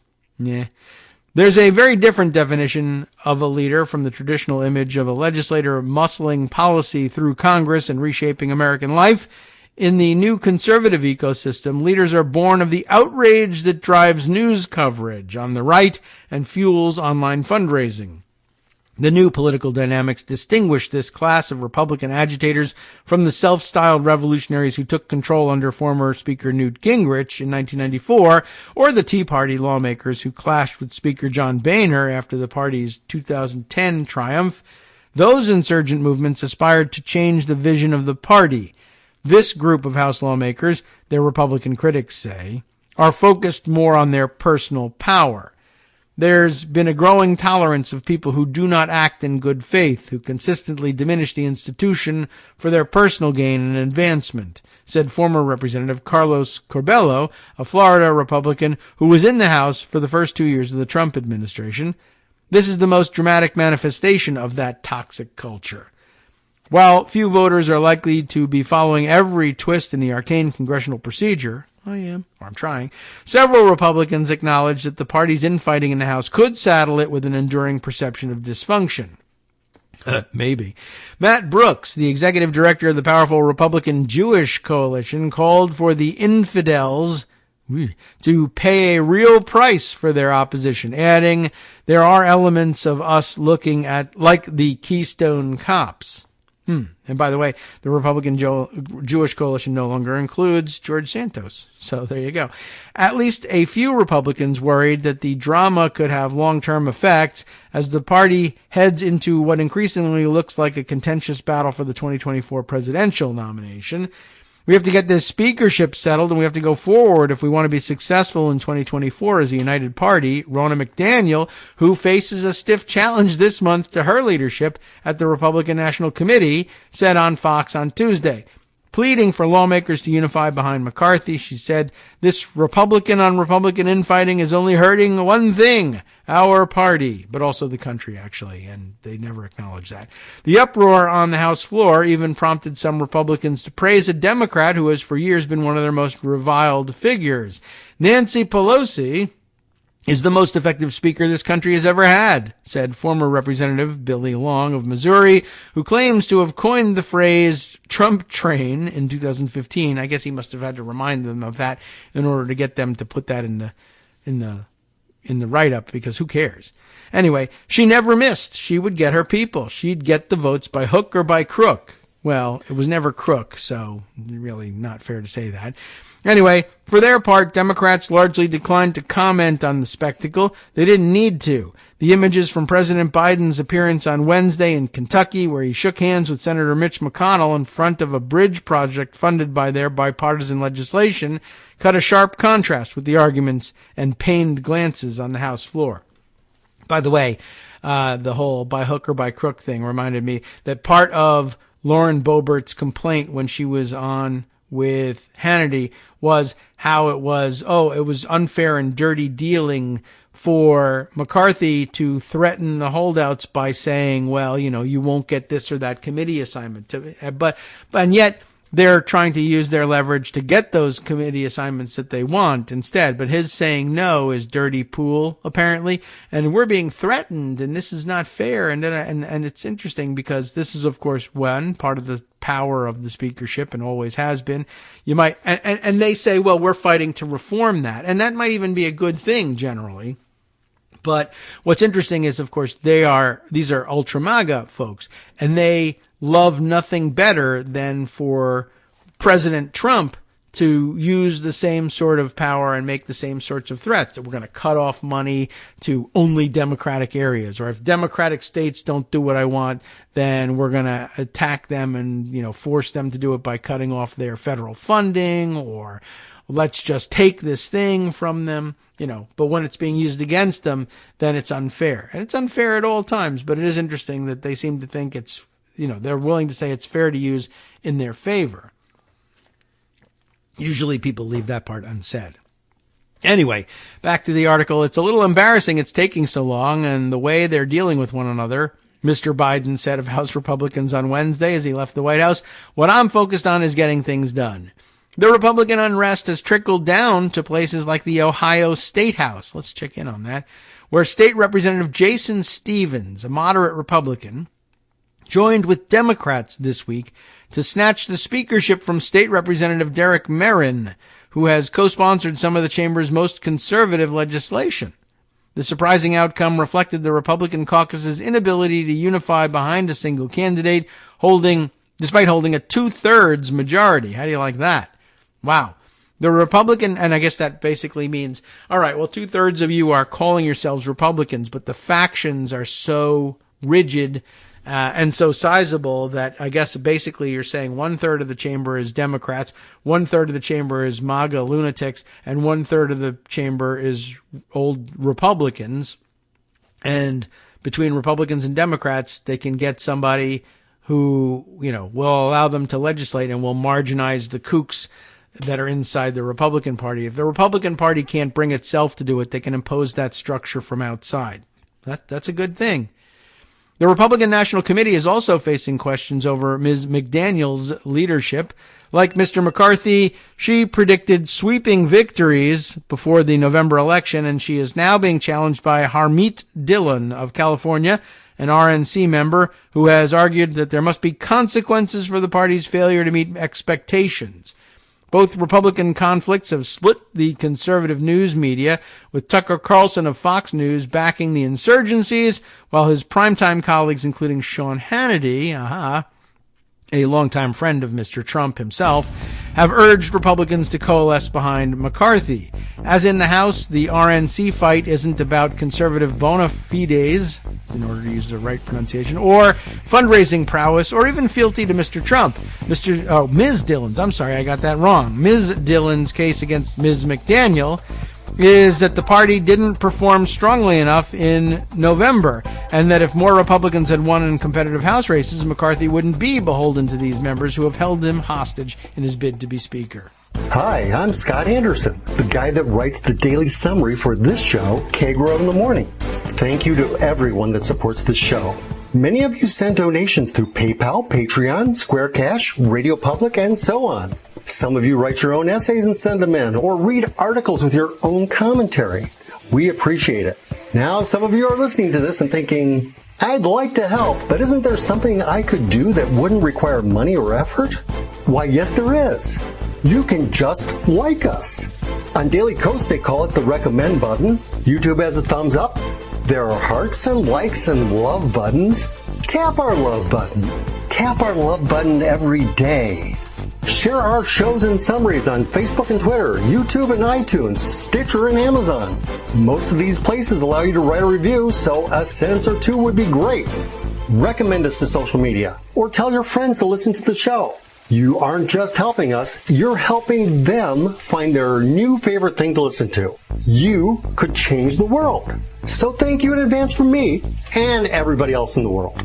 There's a very different definition of a leader from the traditional image of a legislator muscling policy through Congress and reshaping American life. In the new conservative ecosystem, leaders are born of the outrage that drives news coverage on the right and fuels online fundraising. The new political dynamics distinguish this class of Republican agitators from the self-styled revolutionaries who took control under former Speaker Newt Gingrich in 1994, or the Tea Party lawmakers who clashed with Speaker John Boehner after the party's 2010 triumph. Those insurgent movements aspired to change the vision of the party. This group of House lawmakers, their Republican critics say, are focused more on their personal power. There's been a growing tolerance of people who do not act in good faith, who consistently diminish the institution for their personal gain and advancement, said former Representative Carlos Corbello, a Florida Republican who was in the House for the first 2 years of the Trump administration. This is the most dramatic manifestation of that toxic culture. While few voters are likely to be following every twist in the arcane congressional procedure, I am, or I'm trying, several Republicans acknowledge that the party's infighting in the House could saddle it with an enduring perception of dysfunction. Maybe. Matt Brooks, the executive director of the powerful Republican Jewish Coalition, called for the infidels to pay a real price for their opposition, adding, there are elements of us looking at like the Keystone Cops. And by the way, the Republican Jewish Coalition no longer includes George Santos. So there you go. At least a few Republicans worried that the drama could have long-term effects as the party heads into what increasingly looks like a contentious battle for the 2024 presidential nomination. We have to get this speakership settled, and we have to go forward if we want to be successful in 2024 as a united party. Ronna McDaniel, who faces a stiff challenge this month to her leadership at the Republican National Committee, said on Fox on Tuesday. Pleading for lawmakers to unify behind McCarthy, she said, this Republican-on-Republican infighting is only hurting one thing, our party, but also the country, actually, and they never acknowledge that. The uproar on the House floor even prompted some Republicans to praise a Democrat who has for years been one of their most reviled figures. Nancy Pelosi is the most effective speaker this country has ever had, said former Representative Billy Long of Missouri, who claims to have coined the phrase Trump train in 2015. I guess he must have had to remind them of that in order to get them to put that in the write-up, because who cares? Anyway, she never missed. She would get her people. She'd get the votes by hook or by crook. Well, it was never crook, so really not fair to say that. Anyway, for their part, Democrats largely declined to comment on the spectacle. They didn't need to. The images from President Biden's appearance on Wednesday in Kentucky, where he shook hands with Senator Mitch McConnell in front of a bridge project funded by their bipartisan legislation, cut a sharp contrast with the arguments and pained glances on the House floor. By the way, the whole by hook or by crook thing reminded me that part of Lauren Boebert's complaint when she was on with Hannity was how it was unfair and dirty dealing for McCarthy to threaten the holdouts by saying, well, you won't get this or that committee assignment. And yet they're trying to use their leverage to get those committee assignments that they want instead. But his saying no is dirty pool, apparently. And we're being threatened, and this is not fair. And it's interesting because this is, of course, one part of the power of the speakership and always has been. You might, and they say, well, we're fighting to reform that. And that might even be a good thing generally. But what's interesting is, of course, these are ultra MAGA folks, and they love nothing better than for President Trump to use the same sort of power and make the same sorts of threats that we're going to cut off money to only Democratic areas, or if Democratic states don't do what I want, then we're going to attack them and, force them to do it by cutting off their federal funding, or let's just take this thing from them, but when it's being used against them, then it's unfair. And it's unfair at all times, but it is interesting that they seem to think it's, they're willing to say it's fair to use in their favor. Usually people leave that part unsaid. Anyway, back to the article. It's a little embarrassing it's taking so long and the way they're dealing with one another. Mr. Biden said of House Republicans on Wednesday as he left the White House, what I'm focused on is getting things done. The Republican unrest has trickled down to places like the Ohio State House. Let's check in on that, where State Representative Jason Stevens, a moderate Republican, joined with Democrats this week to snatch the speakership from State Representative Derek Merrin, who has co-sponsored some of the chamber's most conservative legislation. The surprising outcome reflected the Republican caucus's inability to unify behind a single candidate, despite holding a 2/3 majority. How do you like that? Wow. The Republican, and I guess that basically means, all right, well, 2/3 of you are calling yourselves Republicans, but the factions are so rigid and so sizable that I guess basically you're saying 1/3 of the chamber is Democrats, 1/3 of the chamber is MAGA lunatics, and 1/3 of the chamber is old Republicans. And between Republicans and Democrats, they can get somebody who, will allow them to legislate and will marginalize the kooks that are inside the Republican Party. If the Republican Party can't bring itself to do it, they can impose that structure from outside. That's a good thing. The Republican National Committee is also facing questions over Ms. McDaniel's leadership. Like Mr. McCarthy, she predicted sweeping victories before the November election, and she is now being challenged by Harmeet Dillon of California, an RNC member who has argued that there must be consequences for the party's failure to meet expectations. Both Republican conflicts have split the conservative news media, with Tucker Carlson of Fox News backing the insurgencies, while his primetime colleagues, including Sean Hannity, a longtime friend of Mr. Trump himself, have urged Republicans to coalesce behind McCarthy. As in the House, the RNC fight isn't about conservative bona fides, in order to use the right pronunciation, or fundraising prowess, or even fealty to Mr. Trump. Ms. Dillon's, I'm sorry, I got that wrong. Ms. Dillon's case against Ms. McDaniel is that the party didn't perform strongly enough in November, and that if more Republicans had won in competitive House races, McCarthy wouldn't be beholden to these members who have held him hostage in his bid to be Speaker. Hi, I'm Scott Anderson, the guy that writes the daily summary for this show, Kagro in the Morning. Thank you to everyone that supports this show. Many of you send donations through PayPal, Patreon, Square Cash, Radio Public, and so on. Some of you write your own essays and send them in, or read articles with your own commentary. We appreciate it. Now, some of you are listening to this and thinking, I'd like to help, but isn't there something I could do that wouldn't require money or effort? Why, yes, there is. You can just like us. On Daily Kos, they call it the recommend button. YouTube has a thumbs up. There are hearts and likes and love buttons. Tap our love button. Tap our love button every day. Share our shows and summaries on Facebook and Twitter, YouTube and iTunes, Stitcher and Amazon. Most of these places allow you to write a review, so a sentence or two would be great. Recommend us to social media, or tell your friends to listen to the show. You aren't just helping us, you're helping them find their new favorite thing to listen to. You could change the world. So thank you in advance from me and everybody else in the world.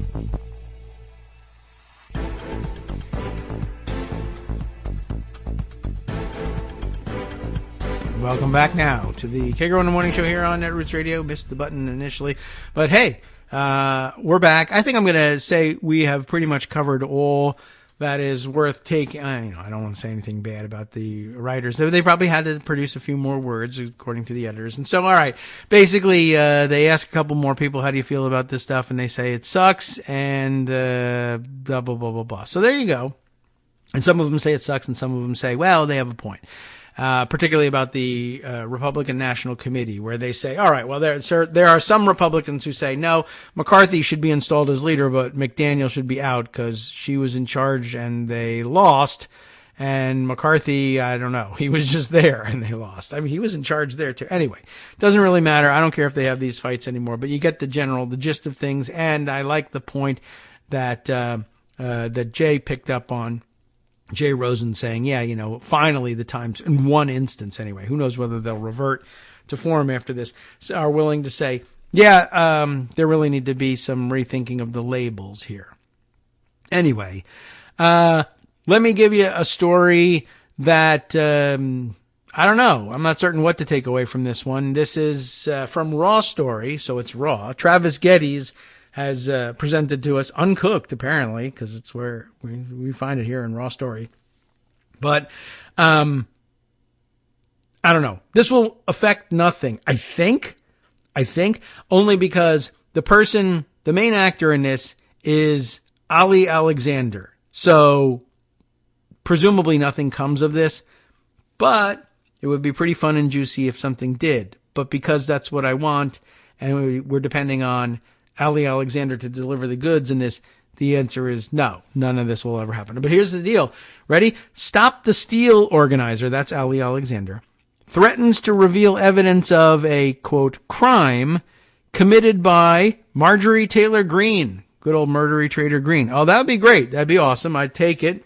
Welcome back now to the Kagro in the Morning Show here on Netroots Radio. Missed the button initially, but hey, we're back. I think I'm going to say we have pretty much covered all that is worth taking. I don't want to say anything bad about the writers. They probably had to produce a few more words according to the editors. And so, all right, basically, they ask a couple more people, how do you feel about this stuff? And they say it sucks and blah, blah, blah, blah, blah. So there you go. And some of them say it sucks and some of them say, well, they have a point. Particularly about the Republican National Committee, where they say, all right, well, there are some Republicans who say, no, McCarthy should be installed as leader, but McDaniel should be out because she was in charge and they lost. And McCarthy, I don't know, he was just there and they lost. I mean, he was in charge there too. Anyway, doesn't really matter. I don't care if they have these fights anymore, but you get the gist of things. And I like the point that that Jay picked up on. Jay Rosen saying, yeah, finally the Times, in one instance anyway, who knows whether they'll revert to form after this, are willing to say, there really need to be some rethinking of the labels here. Anyway, let me give you a story that, I don't know. I'm not certain what to take away from this one. This is from Raw Story, so it's raw. Travis Geddes has presented to us uncooked, apparently, because it's where we find it here in Raw Story. But I don't know. This will affect nothing, I think, only because the main actor in this is Ali Alexander. So presumably nothing comes of this, but it would be pretty fun and juicy if something did. But because that's what I want, and we're depending on Ali Alexander to deliver the goods in this, the answer is no, none of this will ever happen. But here's the deal. Ready? Stop the Steal organizer, that's Ali Alexander, threatens to reveal evidence of a, quote, crime committed by Marjorie Taylor Greene. Good old murdery trader Greene. Oh, that would be great. That'd be awesome. I'd take it.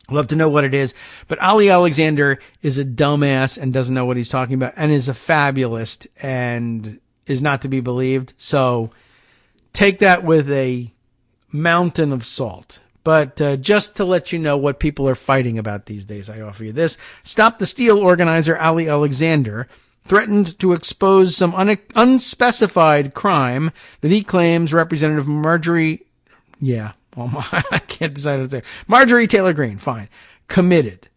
Love to know what it is. But Ali Alexander is a dumbass and doesn't know what he's talking about and is a fabulist and is not to be believed. So take that with a mountain of salt. But just to let you know what people are fighting about these days, I offer you this. Stop the Steal organizer Ali Alexander threatened to expose some unspecified crime that he claims Representative Marjorie Taylor Greene, fine, committed.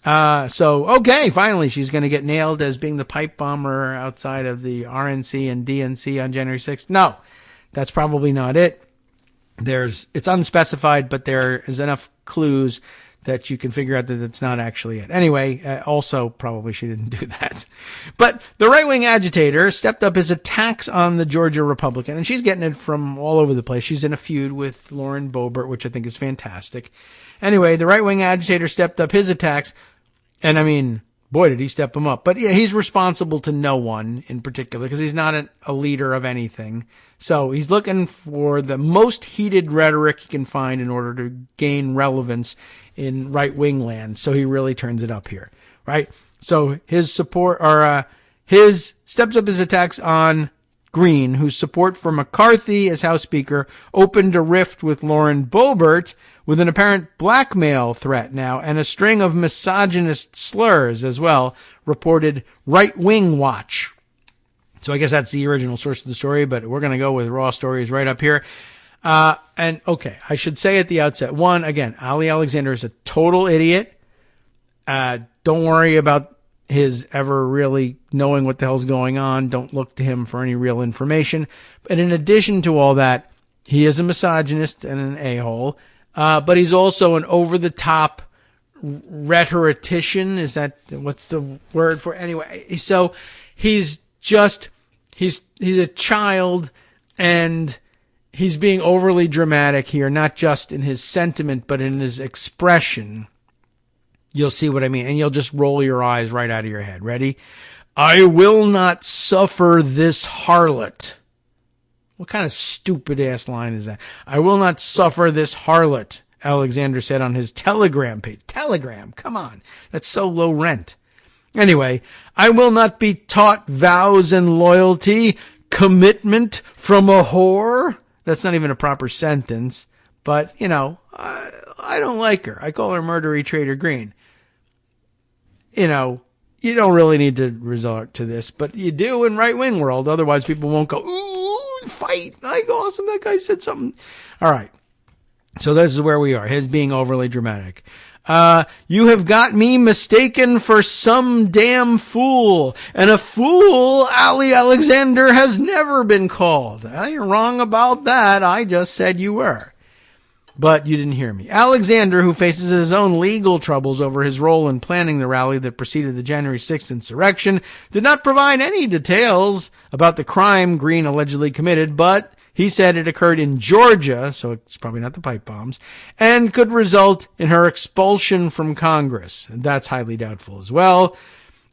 Okay, finally, she's going to get nailed as being the pipe bomber outside of the RNC and DNC on January 6th. No, that's probably not it. It's unspecified, but there is enough clues that you can figure out that it's not actually it. Anyway, also probably she didn't do that. But the right-wing agitator stepped up his attacks on the Georgia Republican, and she's getting it from all over the place. She's in a feud with Lauren Boebert, which I think is fantastic. Anyway, the right-wing agitator stepped up his attacks, and I mean, boy, did he step them up. But yeah, he's responsible to no one in particular because he's not a leader of anything. So he's looking for the most heated rhetoric he can find in order to gain relevance in right-wing land. So he really turns it up here, right? So his support, his steps up his attacks on Greene, whose support for McCarthy as House Speaker opened a rift with Lauren Boebert with an apparent blackmail threat now and a string of misogynist slurs as well, reported Right Wing Watch. So I guess that's the original source of the story, but we're going to go with raw stories right up here. And okay, I should say at the outset, one, again, Ali Alexander is a total idiot. Don't worry about his ever really knowing what the hell's going on. Don't look to him for any real information. But in addition to all that, he is a misogynist and an a-hole. But he's also an over-the-top rhetorician. Is that, what's the word for it? Anyway, so he's a child, and he's being overly dramatic here, not just in his sentiment, but in his expression. You'll see what I mean, and you'll just roll your eyes right out of your head. Ready? I will not suffer this harlot. What kind of stupid-ass line is that? I will not suffer this harlot, Alexander said on his Telegram page. Telegram, come on. That's so low rent. Anyway, I will not be taught vows and loyalty, commitment from a whore. That's not even a proper sentence, but, you know, I don't like her. I call her Murdery Trader Greene. You know, you don't really need to resort to this, but you do in right-wing world. Otherwise, people won't go, ooh, fight. Like, awesome, that guy said something. All right. So this is where we are. His being overly dramatic. You have got me mistaken for some damn fool. And a fool, Ali Alexander, has never been called. Well, you're wrong about that. I just said you were. But you didn't hear me. Alexander, who faces his own legal troubles over his role in planning the rally that preceded the January 6th insurrection, did not provide any details about the crime Greene allegedly committed, but he said it occurred in Georgia, so it's probably not the pipe bombs, and could result in her expulsion from Congress. And that's highly doubtful as well.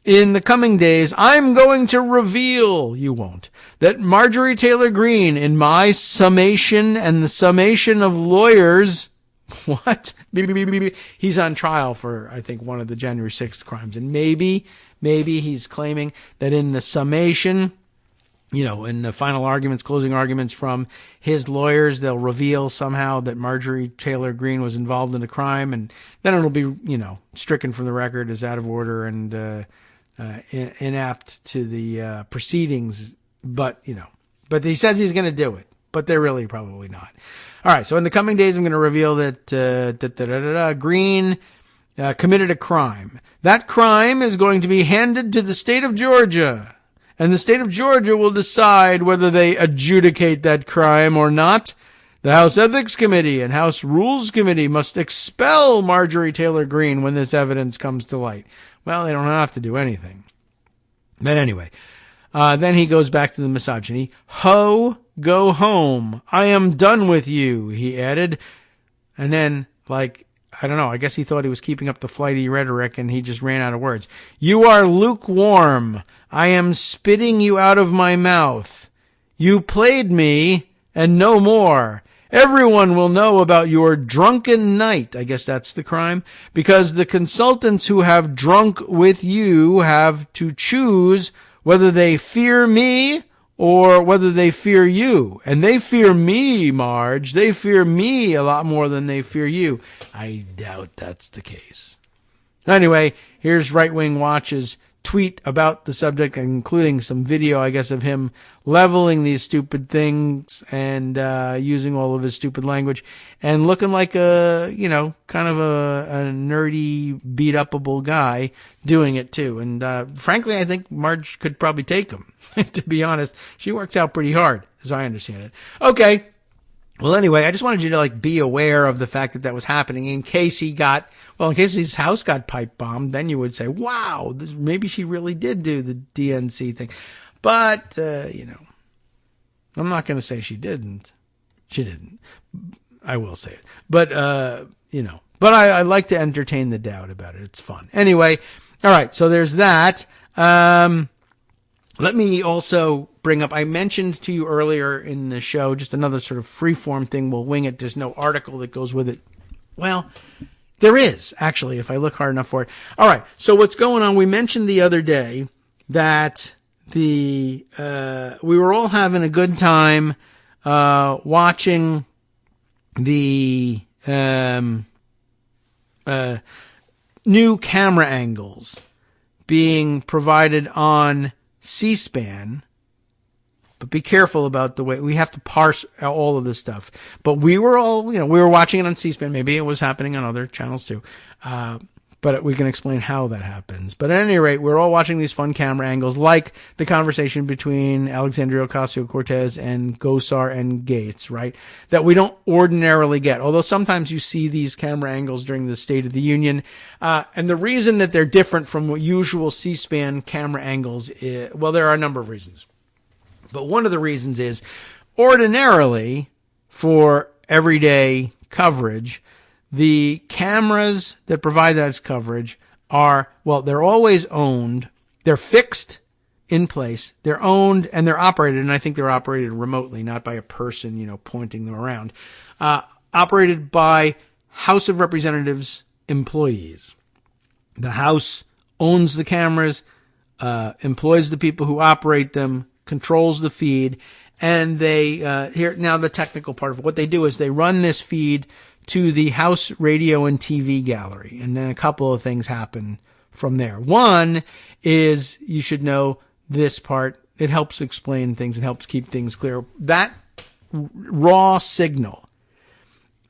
In the coming days, I'm going to reveal, you won't, that Marjorie Taylor Greene, in my summation and the summation of lawyers, what? He's on trial for, I think, one of the January 6th crimes. And maybe he's claiming that in the summation, you know, in the final arguments, closing arguments from his lawyers, they'll reveal somehow that Marjorie Taylor Greene was involved in a crime, and then it'll be, you know, stricken from the record as out of order and inapt to the proceedings. But, you know, but he says he's going to do it, but they're really probably not. All right, so in the coming days, I'm going to reveal that Greene committed a crime. That crime is going to be handed to the state of Georgia. And the state of Georgia will decide whether they adjudicate that crime or not. The House Ethics Committee and House Rules Committee must expel Marjorie Taylor Greene when this evidence comes to light. Well, they don't have to do anything. But anyway, then he goes back to the misogyny. Ho, go home. I am done with you, he added. And then, like, I don't know, I guess he thought he was keeping up the flighty rhetoric and he just ran out of words. You are lukewarm. I am spitting you out of my mouth. You played me and no more. Everyone will know about your drunken night. I guess that's the crime. Because the consultants who have drunk with you have to choose whether they fear me or whether they fear you. And they fear me, Marge. They fear me a lot more than they fear you. I doubt that's the case. Anyway, here's Right Wing Watch's tweet about the subject, including some video, I guess, of him leveling these stupid things and using all of his stupid language and looking like a, kind of a nerdy, beat-upable guy doing it too. And frankly, I think Marge could probably take him, to be honest. She works out pretty hard, as I understand it. Okay. Well, anyway, I just wanted you to be aware of the fact that was happening in case in case his house got pipe bombed, then you would say, wow, maybe she really did do the DNC thing. But, I'm not going to say she didn't. She didn't. I will say it. But, but I like to entertain the doubt about it. It's fun. Anyway. All right. So there's that. Let me also bring up, I mentioned to you earlier in the show, just another sort of freeform thing. We'll wing it. There's no article that goes with it. Well, there is, actually, if I look hard enough for it. All right. So what's going on? We mentioned the other day that we were all having a good time, watching the, new camera angles being provided on C-SPAN, but be careful about the way we have to parse all of this stuff. But we were all, we were watching it on C-SPAN. Maybe it was happening on other channels too. But we can explain how that happens. But at any rate, we're all watching these fun camera angles, like the conversation between Alexandria Ocasio-Cortez and Gosar and Gates, right? That we don't ordinarily get. Although sometimes you see these camera angles during the State of the Union. And the reason that they're different from usual C-SPAN camera angles is, well, there are a number of reasons. But one of the reasons is ordinarily for everyday coverage, the cameras that provide that coverage they're always owned. They're fixed in place. They're owned and they're operated. And I think they're operated remotely, not by a person, pointing them around. Operated by House of Representatives employees. The House owns the cameras, employs the people who operate them, controls the feed. And here, now the technical part of it. What they do is they run this feed to the House radio and TV gallery. And then a couple of things happen from there. One is, you should know this part. It helps explain things. It helps keep things clear. That raw signal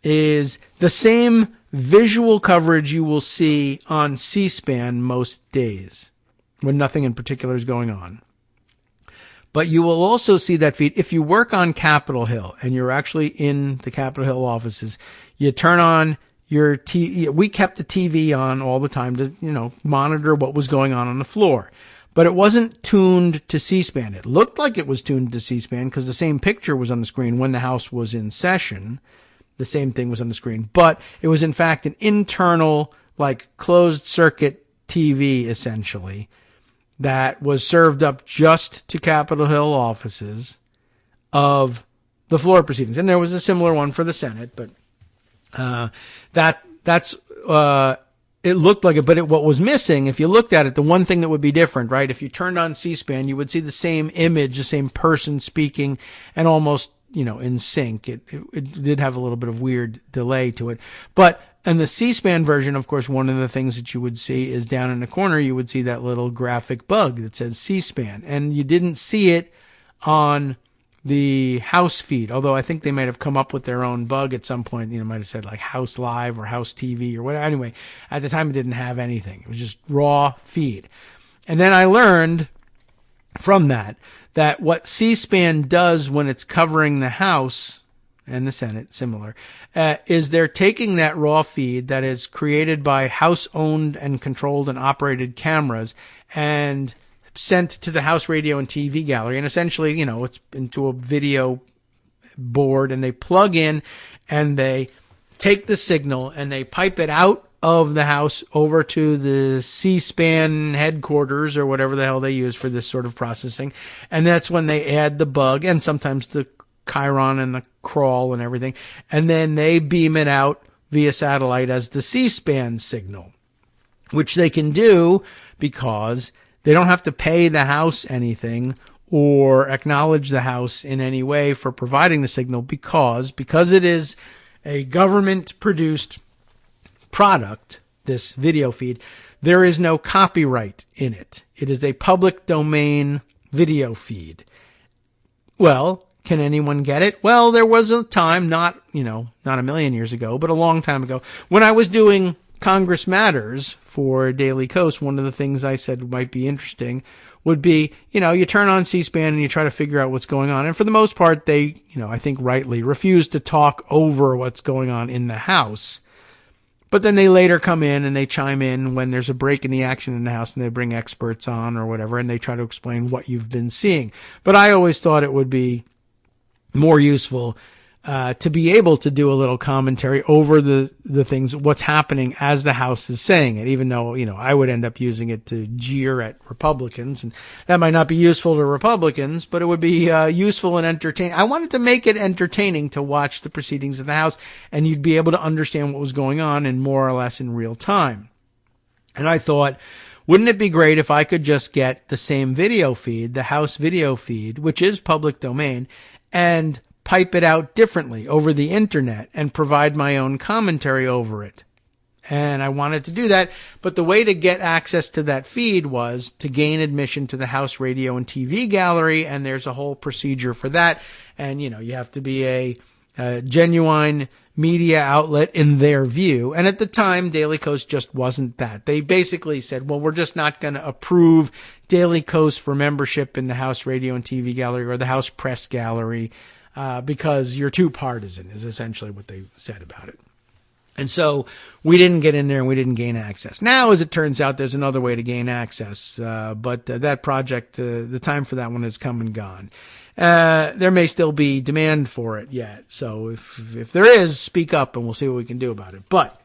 is the same visual coverage you will see on C-SPAN most days when nothing in particular is going on. But you will also see that feed if you work on Capitol Hill and you're actually in the Capitol Hill offices. You turn on your TV. We kept the TV on all the time to, monitor what was going on the floor. But it wasn't tuned to C-SPAN. It looked like it was tuned to C-SPAN because the same picture was on the screen when the House was in session. The same thing was on the screen. But it was, in fact, an internal, closed circuit TV, essentially, that was served up just to Capitol Hill offices of the floor proceedings. And there was a similar one for the Senate, but it looked like it. But what was missing, if you looked at it, the one thing that would be different, right? If you turned on C-SPAN, you would see the same image, the same person speaking, and almost, in sync. It did have a little bit of weird delay to it. But in the C-SPAN version, of course, one of the things that you would see is down in the corner, you would see that little graphic bug that says C-SPAN. And you didn't see it on the House feed, although I think they might have come up with their own bug at some point. Might have said House Live or House TV or whatever. Anyway, at the time it didn't have anything. It was just raw feed. And then I learned from that what C-SPAN does when it's covering the House and the Senate, similar, is they're taking that raw feed that is created by House-owned and controlled and operated cameras and sent to the House radio and TV gallery. And essentially, it's into a video board, and they plug in and they take the signal and they pipe it out of the House over to the C-SPAN headquarters or whatever the hell they use for this sort of processing. And that's when they add the bug and sometimes the Chiron and the crawl and everything. And then they beam it out via satellite as the C-SPAN signal, which they can do because they don't have to pay the House anything or acknowledge the House in any way for providing the signal because it is a government produced product, this video feed. there is no copyright in it. It is a public domain video feed. Well, can anyone get it? Well, there was a time, not a million years ago, but a long time ago, when I was doing Congress Matters for Daily Kos, one of the things I said might be interesting would be, you turn on C-SPAN and you try to figure out what's going on. And for the most part, they, I think rightly refuse to talk over what's going on in the House. But then they later come in and they chime in when there's a break in the action in the House, and they bring experts on or whatever, and they try to explain what you've been seeing. But I always thought it would be more useful to be able to do a little commentary over the things, what's happening as the House is saying it, even though, I would end up using it to jeer at Republicans, and that might not be useful to Republicans, but it would be useful and entertaining. I wanted to make it entertaining to watch the proceedings of the House, and you'd be able to understand what was going on in more or less in real time. And I thought, wouldn't it be great if I could just get the same video feed, the House video feed, which is public domain, and pipe it out differently over the internet and provide my own commentary over it. And I wanted to do that, but the way to get access to that feed was to gain admission to the House Radio and TV Gallery, and there's a whole procedure for that. And, you have to be a genuine media outlet in their view. And at the time, Daily Kos just wasn't that. They basically said, well, we're just not going to approve Daily Kos for membership in the House Radio and TV Gallery or the House Press Gallery, because you're too partisan, is essentially what they said about it. And so we didn't get in there and we didn't gain access. Now, as it turns out, there's another way to gain access. But that project, the time for that one has come and gone. There may still be demand for it yet. So if there is, speak up and we'll see what we can do about it. But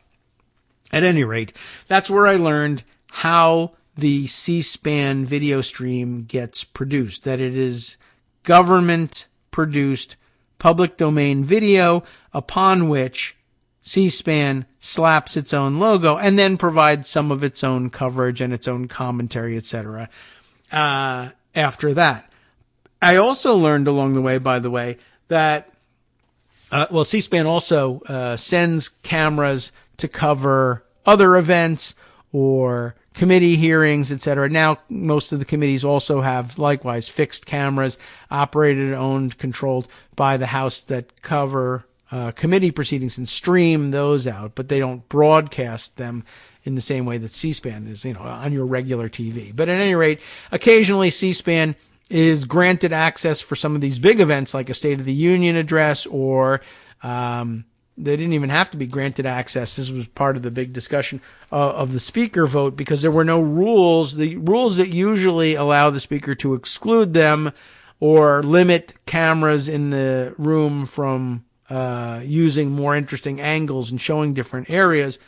at any rate, that's where I learned how the C-SPAN video stream gets produced, that it is government produced public domain video upon which C-SPAN slaps its own logo and then provides some of its own coverage and its own commentary, etc. After that. I also learned along the way, by the way, that C-SPAN also sends cameras to cover other events or committee hearings, etc. Now, most of the committees also have, likewise, fixed cameras operated, owned, controlled by the House that cover committee proceedings and stream those out, but they don't broadcast them in the same way that C-SPAN is, on your regular TV. But at any rate, occasionally C-SPAN is granted access for some of these big events like a State of the Union address, or they didn't even have to be granted access. This was part of the big discussion of the speaker vote, because there were no rules. The rules that usually allow the speaker to exclude them or limit cameras in the room from using more interesting angles and showing different areas,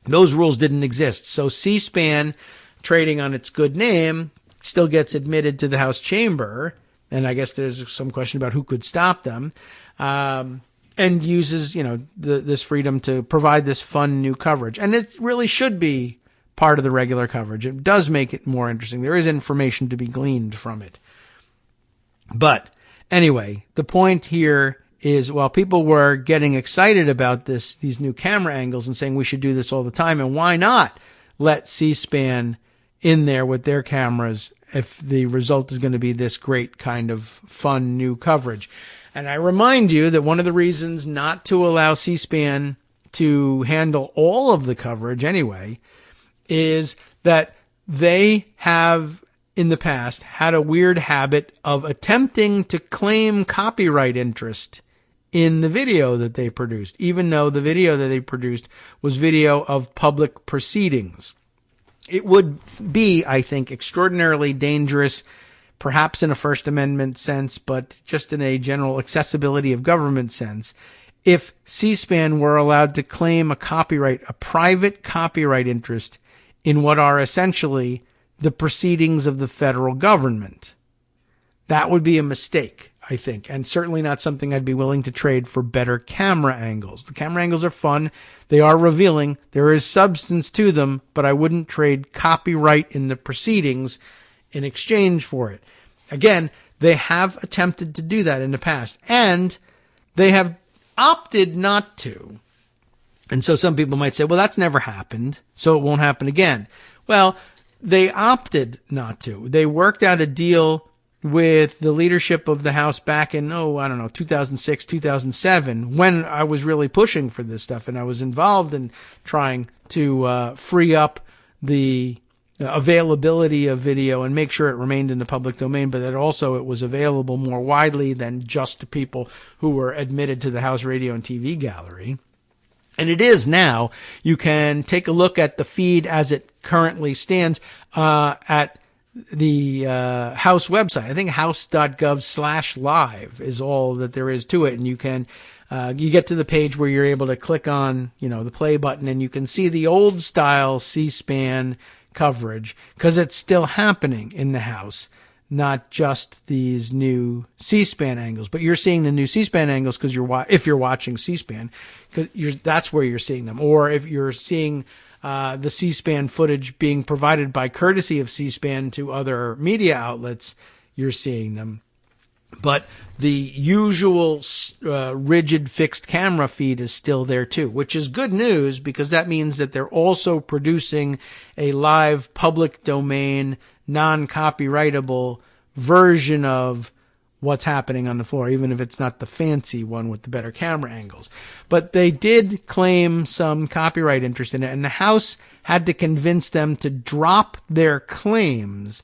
those rules didn't exist. So C-SPAN, trading on its good name, still gets admitted to the House chamber. And I guess there's some question about who could stop them. And uses, this freedom to provide this fun new coverage. And it really should be part of the regular coverage. It does make it more interesting. There is information to be gleaned from it. But anyway, the point here is, while people were getting excited about these new camera angles and saying we should do this all the time, and why not let C-SPAN in there with their cameras if the result is going to be this great kind of fun new coverage. And I remind you that one of the reasons not to allow C-SPAN to handle all of the coverage anyway is that they have in the past had a weird habit of attempting to claim copyright interest in the video that they produced, even though the video that they produced was video of public proceedings. It would be, I think, extraordinarily dangerous, perhaps in a First Amendment sense, but just in a general accessibility of government sense, if C-SPAN were allowed to claim a private copyright interest in what are essentially the proceedings of the federal government. That would be a mistake, I think, and certainly not something I'd be willing to trade for better camera angles. The camera angles are fun. They are revealing. There is substance to them, but I wouldn't trade copyright in the proceedings in exchange for it. Again, they have attempted to do that in the past, and they have opted not to. And so some people might say, well, that's never happened, so it won't happen again. Well, they opted not to. They worked out a deal with the leadership of the House back in, 2006, 2007, when I was really pushing for this stuff, and I was involved in trying to free up the availability of video and make sure it remained in the public domain, but that also it was available more widely than just to people who were admitted to the House Radio and TV gallery. And it is now. You can take a look at the feed as it currently stands at the House website. I think house.gov/live is all that there is to it. And you can you get to the page where you're able to click on, the play button, and you can see the old style C-SPAN coverage, because it's still happening in the House, not just these new C-SPAN angles. But you're seeing the new C-SPAN angles because if you're watching C-SPAN, because that's where you're seeing them. Or if you're seeing the C-SPAN footage being provided by courtesy of C-SPAN to other media outlets, you're seeing them. But the usual rigid fixed camera feed is still there too, which is good news, because that means that they're also producing a live public domain, non-copyrightable version of what's happening on the floor, even if it's not the fancy one with the better camera angles. But they did claim some copyright interest in it, and the House had to convince them to drop their claims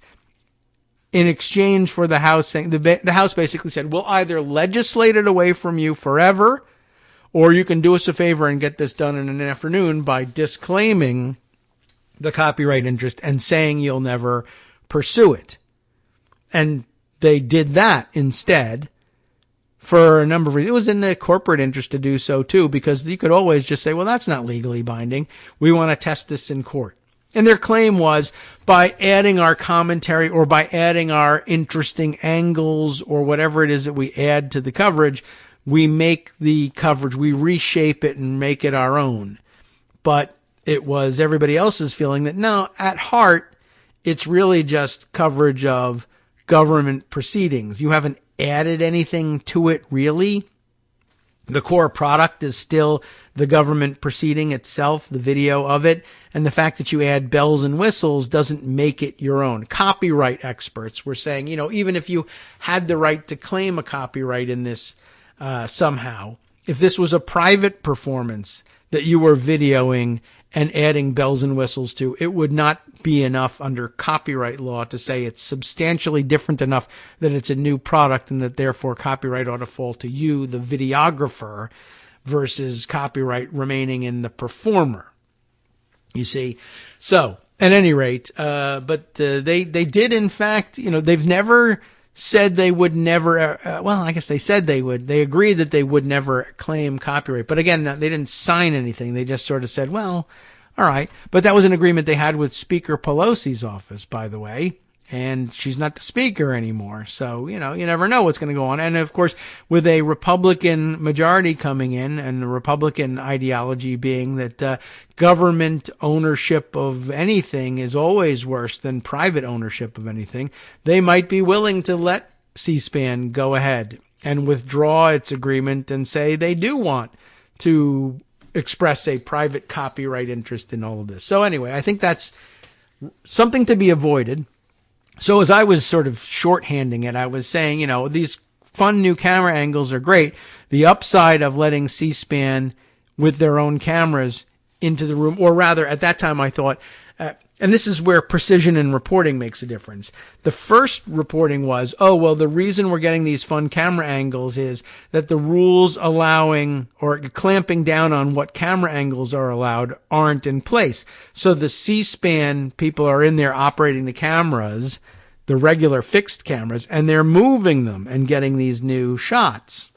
in exchange for the House saying, the House basically said, we'll either legislate it away from you forever, or you can do us a favor and get this done in an afternoon by disclaiming the copyright interest and saying you'll never pursue it. And they did that instead for a number of reasons. It was in the corporate interest to do so too, because you could always just say, well, that's not legally binding. We want to test this in court. And their claim was, by adding our commentary or by adding our interesting angles or whatever it is that we add to the coverage, we make the coverage, we reshape it and make it our own. But it was everybody else's feeling that no, at heart, it's really just coverage of government proceedings. You haven't added anything to it, really. The core product is still the government proceeding itself, the video of it. And the fact that you add bells and whistles doesn't make it your own. Copyright experts were saying, even if you had the right to claim a copyright in this somehow, if this was a private performance that you were videoing and adding bells and whistles to, it would not be enough under copyright law to say it's substantially different enough that it's a new product and that therefore copyright ought to fall to you, the videographer, versus copyright remaining in the performer. You see? So, at any rate, they did in fact, they've never said they would never, I guess they said they would. They agreed that they would never claim copyright. But again, they didn't sign anything. They just sort of said, well, all right. But that was an agreement they had with Speaker Pelosi's office, by the way. And she's not the speaker anymore. So, you never know what's going to go on. And of course, with a Republican majority coming in and the Republican ideology being that government ownership of anything is always worse than private ownership of anything, they might be willing to let C-SPAN go ahead and withdraw its agreement and say they do want to express a private copyright interest in all of this. So anyway, I think that's something to be avoided. So as I was sort of shorthanding it, I was saying, these fun new camera angles are great. The upside of letting C-SPAN with their own cameras into the room, or rather at that time I thought, and this is where precision in reporting makes a difference. The first reporting was, the reason we're getting these fun camera angles is that the rules allowing or clamping down on what camera angles are allowed aren't in place. So the C-SPAN people are in there operating the cameras, the regular fixed cameras, and they're moving them and getting these new shots.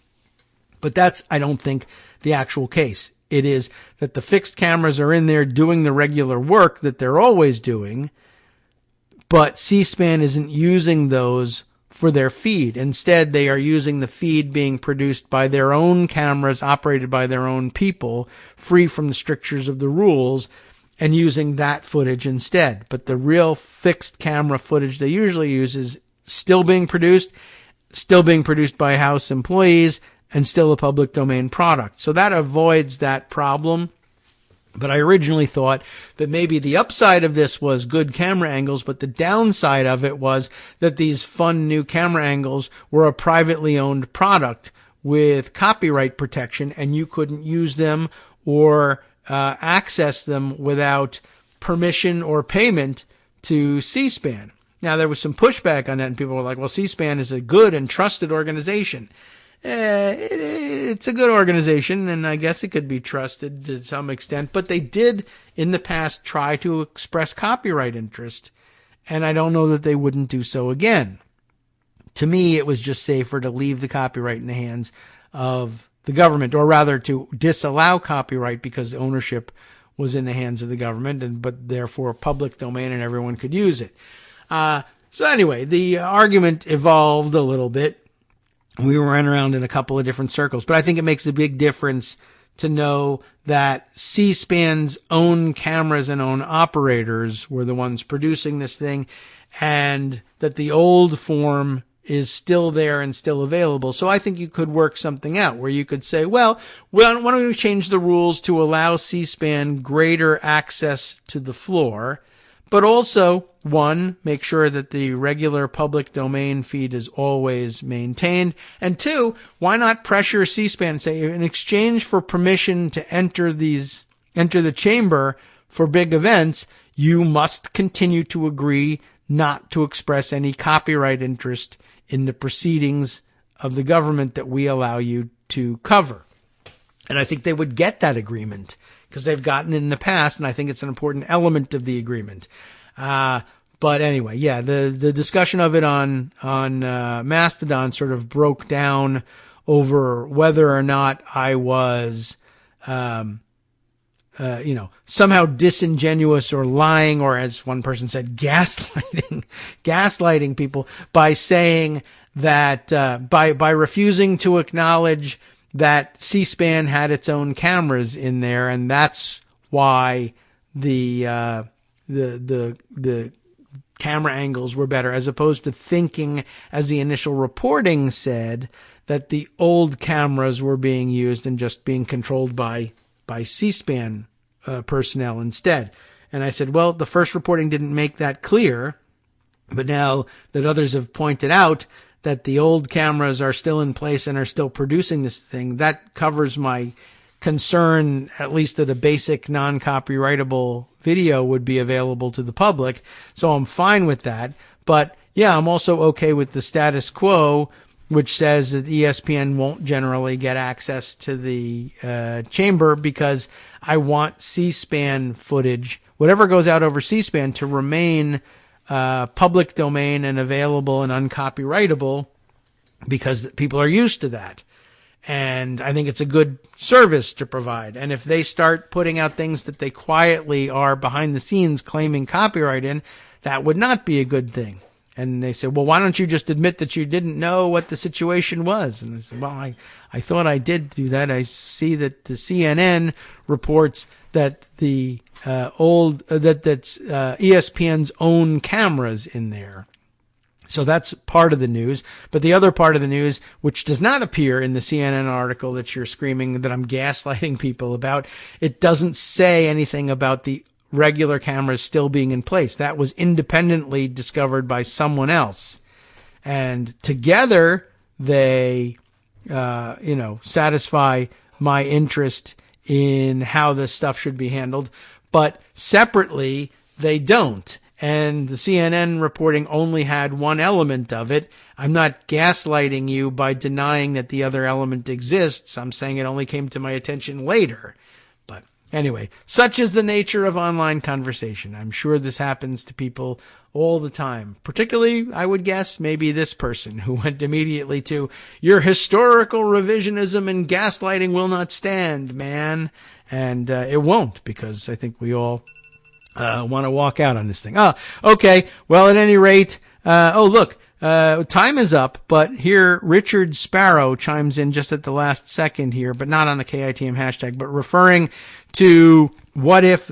But that's, I don't think, the actual case. It is that the fixed cameras are in there doing the regular work that they're always doing, but C-SPAN isn't using those for their feed. Instead, they are using the feed being produced by their own cameras, operated by their own people, free from the strictures of the rules, and using that footage instead. But the real fixed camera footage they usually use is still being produced by House employees, and still a public domain product. So that avoids that problem. But I originally thought that maybe the upside of this was good camera angles, but the downside of it was that these fun new camera angles were a privately owned product with copyright protection, and you couldn't use them or access them without permission or payment to C-SPAN. Now, there was some pushback on that, and people were like, well, C-SPAN is a good and trusted organization. It's a good organization, and I guess it could be trusted to some extent, but they did in the past try to express copyright interest, and I don't know that they wouldn't do so again. To me, it was just safer to leave the copyright in the hands of the government, or rather to disallow copyright because ownership was in the hands of the government, but therefore public domain and everyone could use it. So anyway, the argument evolved a little bit. We ran around in a couple of different circles, but I think it makes a big difference to know that C-SPAN's own cameras and own operators were the ones producing this thing, and that the old form is still there and still available. So I think you could work something out where you could say, well, why don't we change the rules to allow C-SPAN greater access to the floor, but also, one, make sure that the regular public domain feed is always maintained. And two, why not pressure C-SPAN and say, in exchange for permission to enter the chamber for big events, you must continue to agree not to express any copyright interest in the proceedings of the government that we allow you to cover. And I think they would get that agreement because they've gotten it in the past, and I think it's an important element of the agreement. But anyway, yeah, the discussion of it on Mastodon sort of broke down over whether or not I was, somehow disingenuous or lying, or as one person said, gaslighting people by saying that, by refusing to acknowledge that C-SPAN had its own cameras in there, and that's why the camera angles were better, as opposed to thinking, as the initial reporting said, that the old cameras were being used and just being controlled by C-SPAN personnel instead. And I said, well, the first reporting didn't make that clear, but now that others have pointed out that the old cameras are still in place and are still producing this thing, that covers my concern, at least that a basic non-copyrightable video would be available to the public. So I'm fine with that. But yeah, I'm also okay with the status quo, which says that ESPN won't generally get access to the chamber, because I want C-SPAN footage, whatever goes out over C-SPAN, to remain public domain and available and uncopyrightable, because people are used to that. And I think it's a good service to provide. And if they start putting out things that they quietly are behind the scenes claiming copyright in, that would not be a good thing. And they said, well, why don't you just admit that you didn't know what the situation was? And I said, well, I thought I did do that. I see that the CNN reports that the that's ESPN's own cameras in there. So that's part of the news. But the other part of the news, which does not appear in the CNN article that you're screaming that I'm gaslighting people about, it doesn't say anything about the regular cameras still being in place. That was independently discovered by someone else. And together they, satisfy my interest in how this stuff should be handled. But separately, they don't. And the CNN reporting only had one element of it. I'm not gaslighting you by denying that the other element exists. I'm saying it only came to my attention later. But anyway, such is the nature of online conversation. I'm sure this happens to people all the time. Particularly, I would guess, maybe this person who went immediately to, your historical revisionism and gaslighting will not stand, man. And it won't, because I think we all want to walk out on this thing. Okay. Well, at any rate, time is up, but here Richard Sparrow chimes in just at the last second here, but not on the KITM hashtag, but referring to what if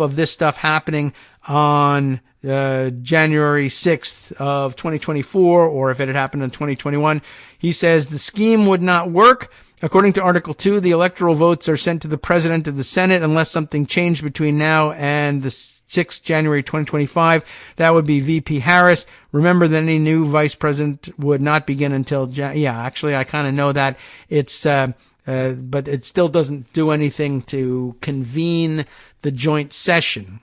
of this stuff happening on January 6th of 2024, or if it had happened in 2021. He says the scheme would not work According to Article 2, the electoral votes are sent to the President of the Senate unless something changed between now and the 6th January 2025. That would be VP Harris. Remember that any new vice president would not begin until, actually, I kind of know that. It's, but it still doesn't do anything to convene the joint session.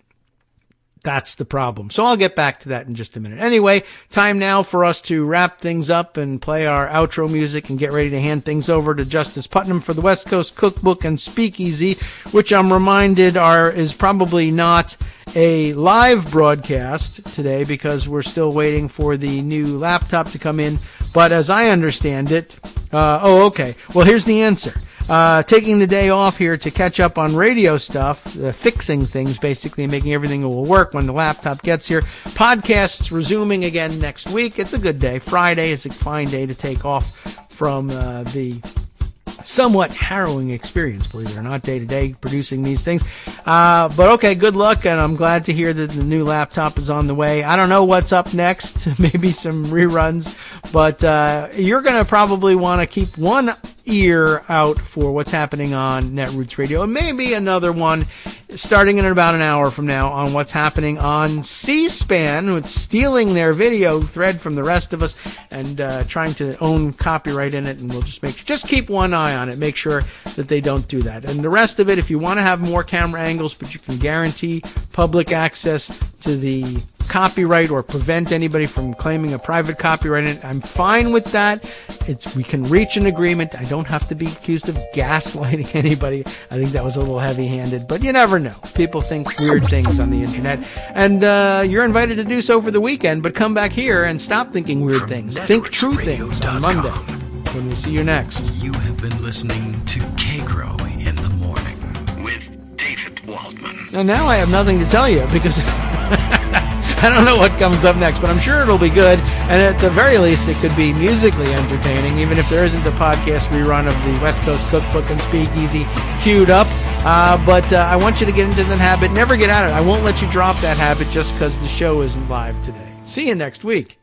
That's the problem. So I'll get back to that in just a minute. Anyway, time now for us to wrap things up and play our outro music and get ready to hand things over to Justice Putnam for the West Coast Cookbook and Speakeasy, which I'm reminded is probably not a live broadcast today because we're still waiting for the new laptop to come in. But as I understand it, okay. Well, here's the answer. Taking the day off here to catch up on radio stuff, fixing things basically, making everything that will work when the laptop gets here. Podcasts resuming again next week. It's a good day. Friday is a fine day to take off from the somewhat harrowing experience, believe it or not, day to day producing these things. But okay, good luck, and I'm glad to hear that the new laptop is on the way. I don't know what's up next, maybe some reruns, but you're going to probably want to keep one ear out for what's happening on Netroots Radio, and maybe another one starting in about an hour from now on what's happening on C-SPAN, who's stealing their video thread from the rest of us and trying to own copyright in it, and we'll just keep one eye on it, make sure that they don't do that. And the rest of it, if you want to have more camera angles, but you can guarantee public access to the copyright or prevent anybody from claiming a private copyright in it, I'm fine with that. We can reach an agreement. I don't have to be accused of gaslighting anybody. I think that was a little heavy-handed, but you never know. People think weird things on the internet, and you're invited to do so for the weekend, but come back here and stop thinking weird things. Think true things on Monday when we see you next. You have been listening to Kagro in the Morning with David Waldman. And now I have nothing to tell you because I don't know what comes up next, but I'm sure it'll be good. And at the very least, it could be musically entertaining, even if there isn't the podcast rerun of the West Coast Cookbook and Speakeasy queued up. But I want you to get into that habit. Never get out of it. I won't let you drop that habit just because the show isn't live today. See you next week.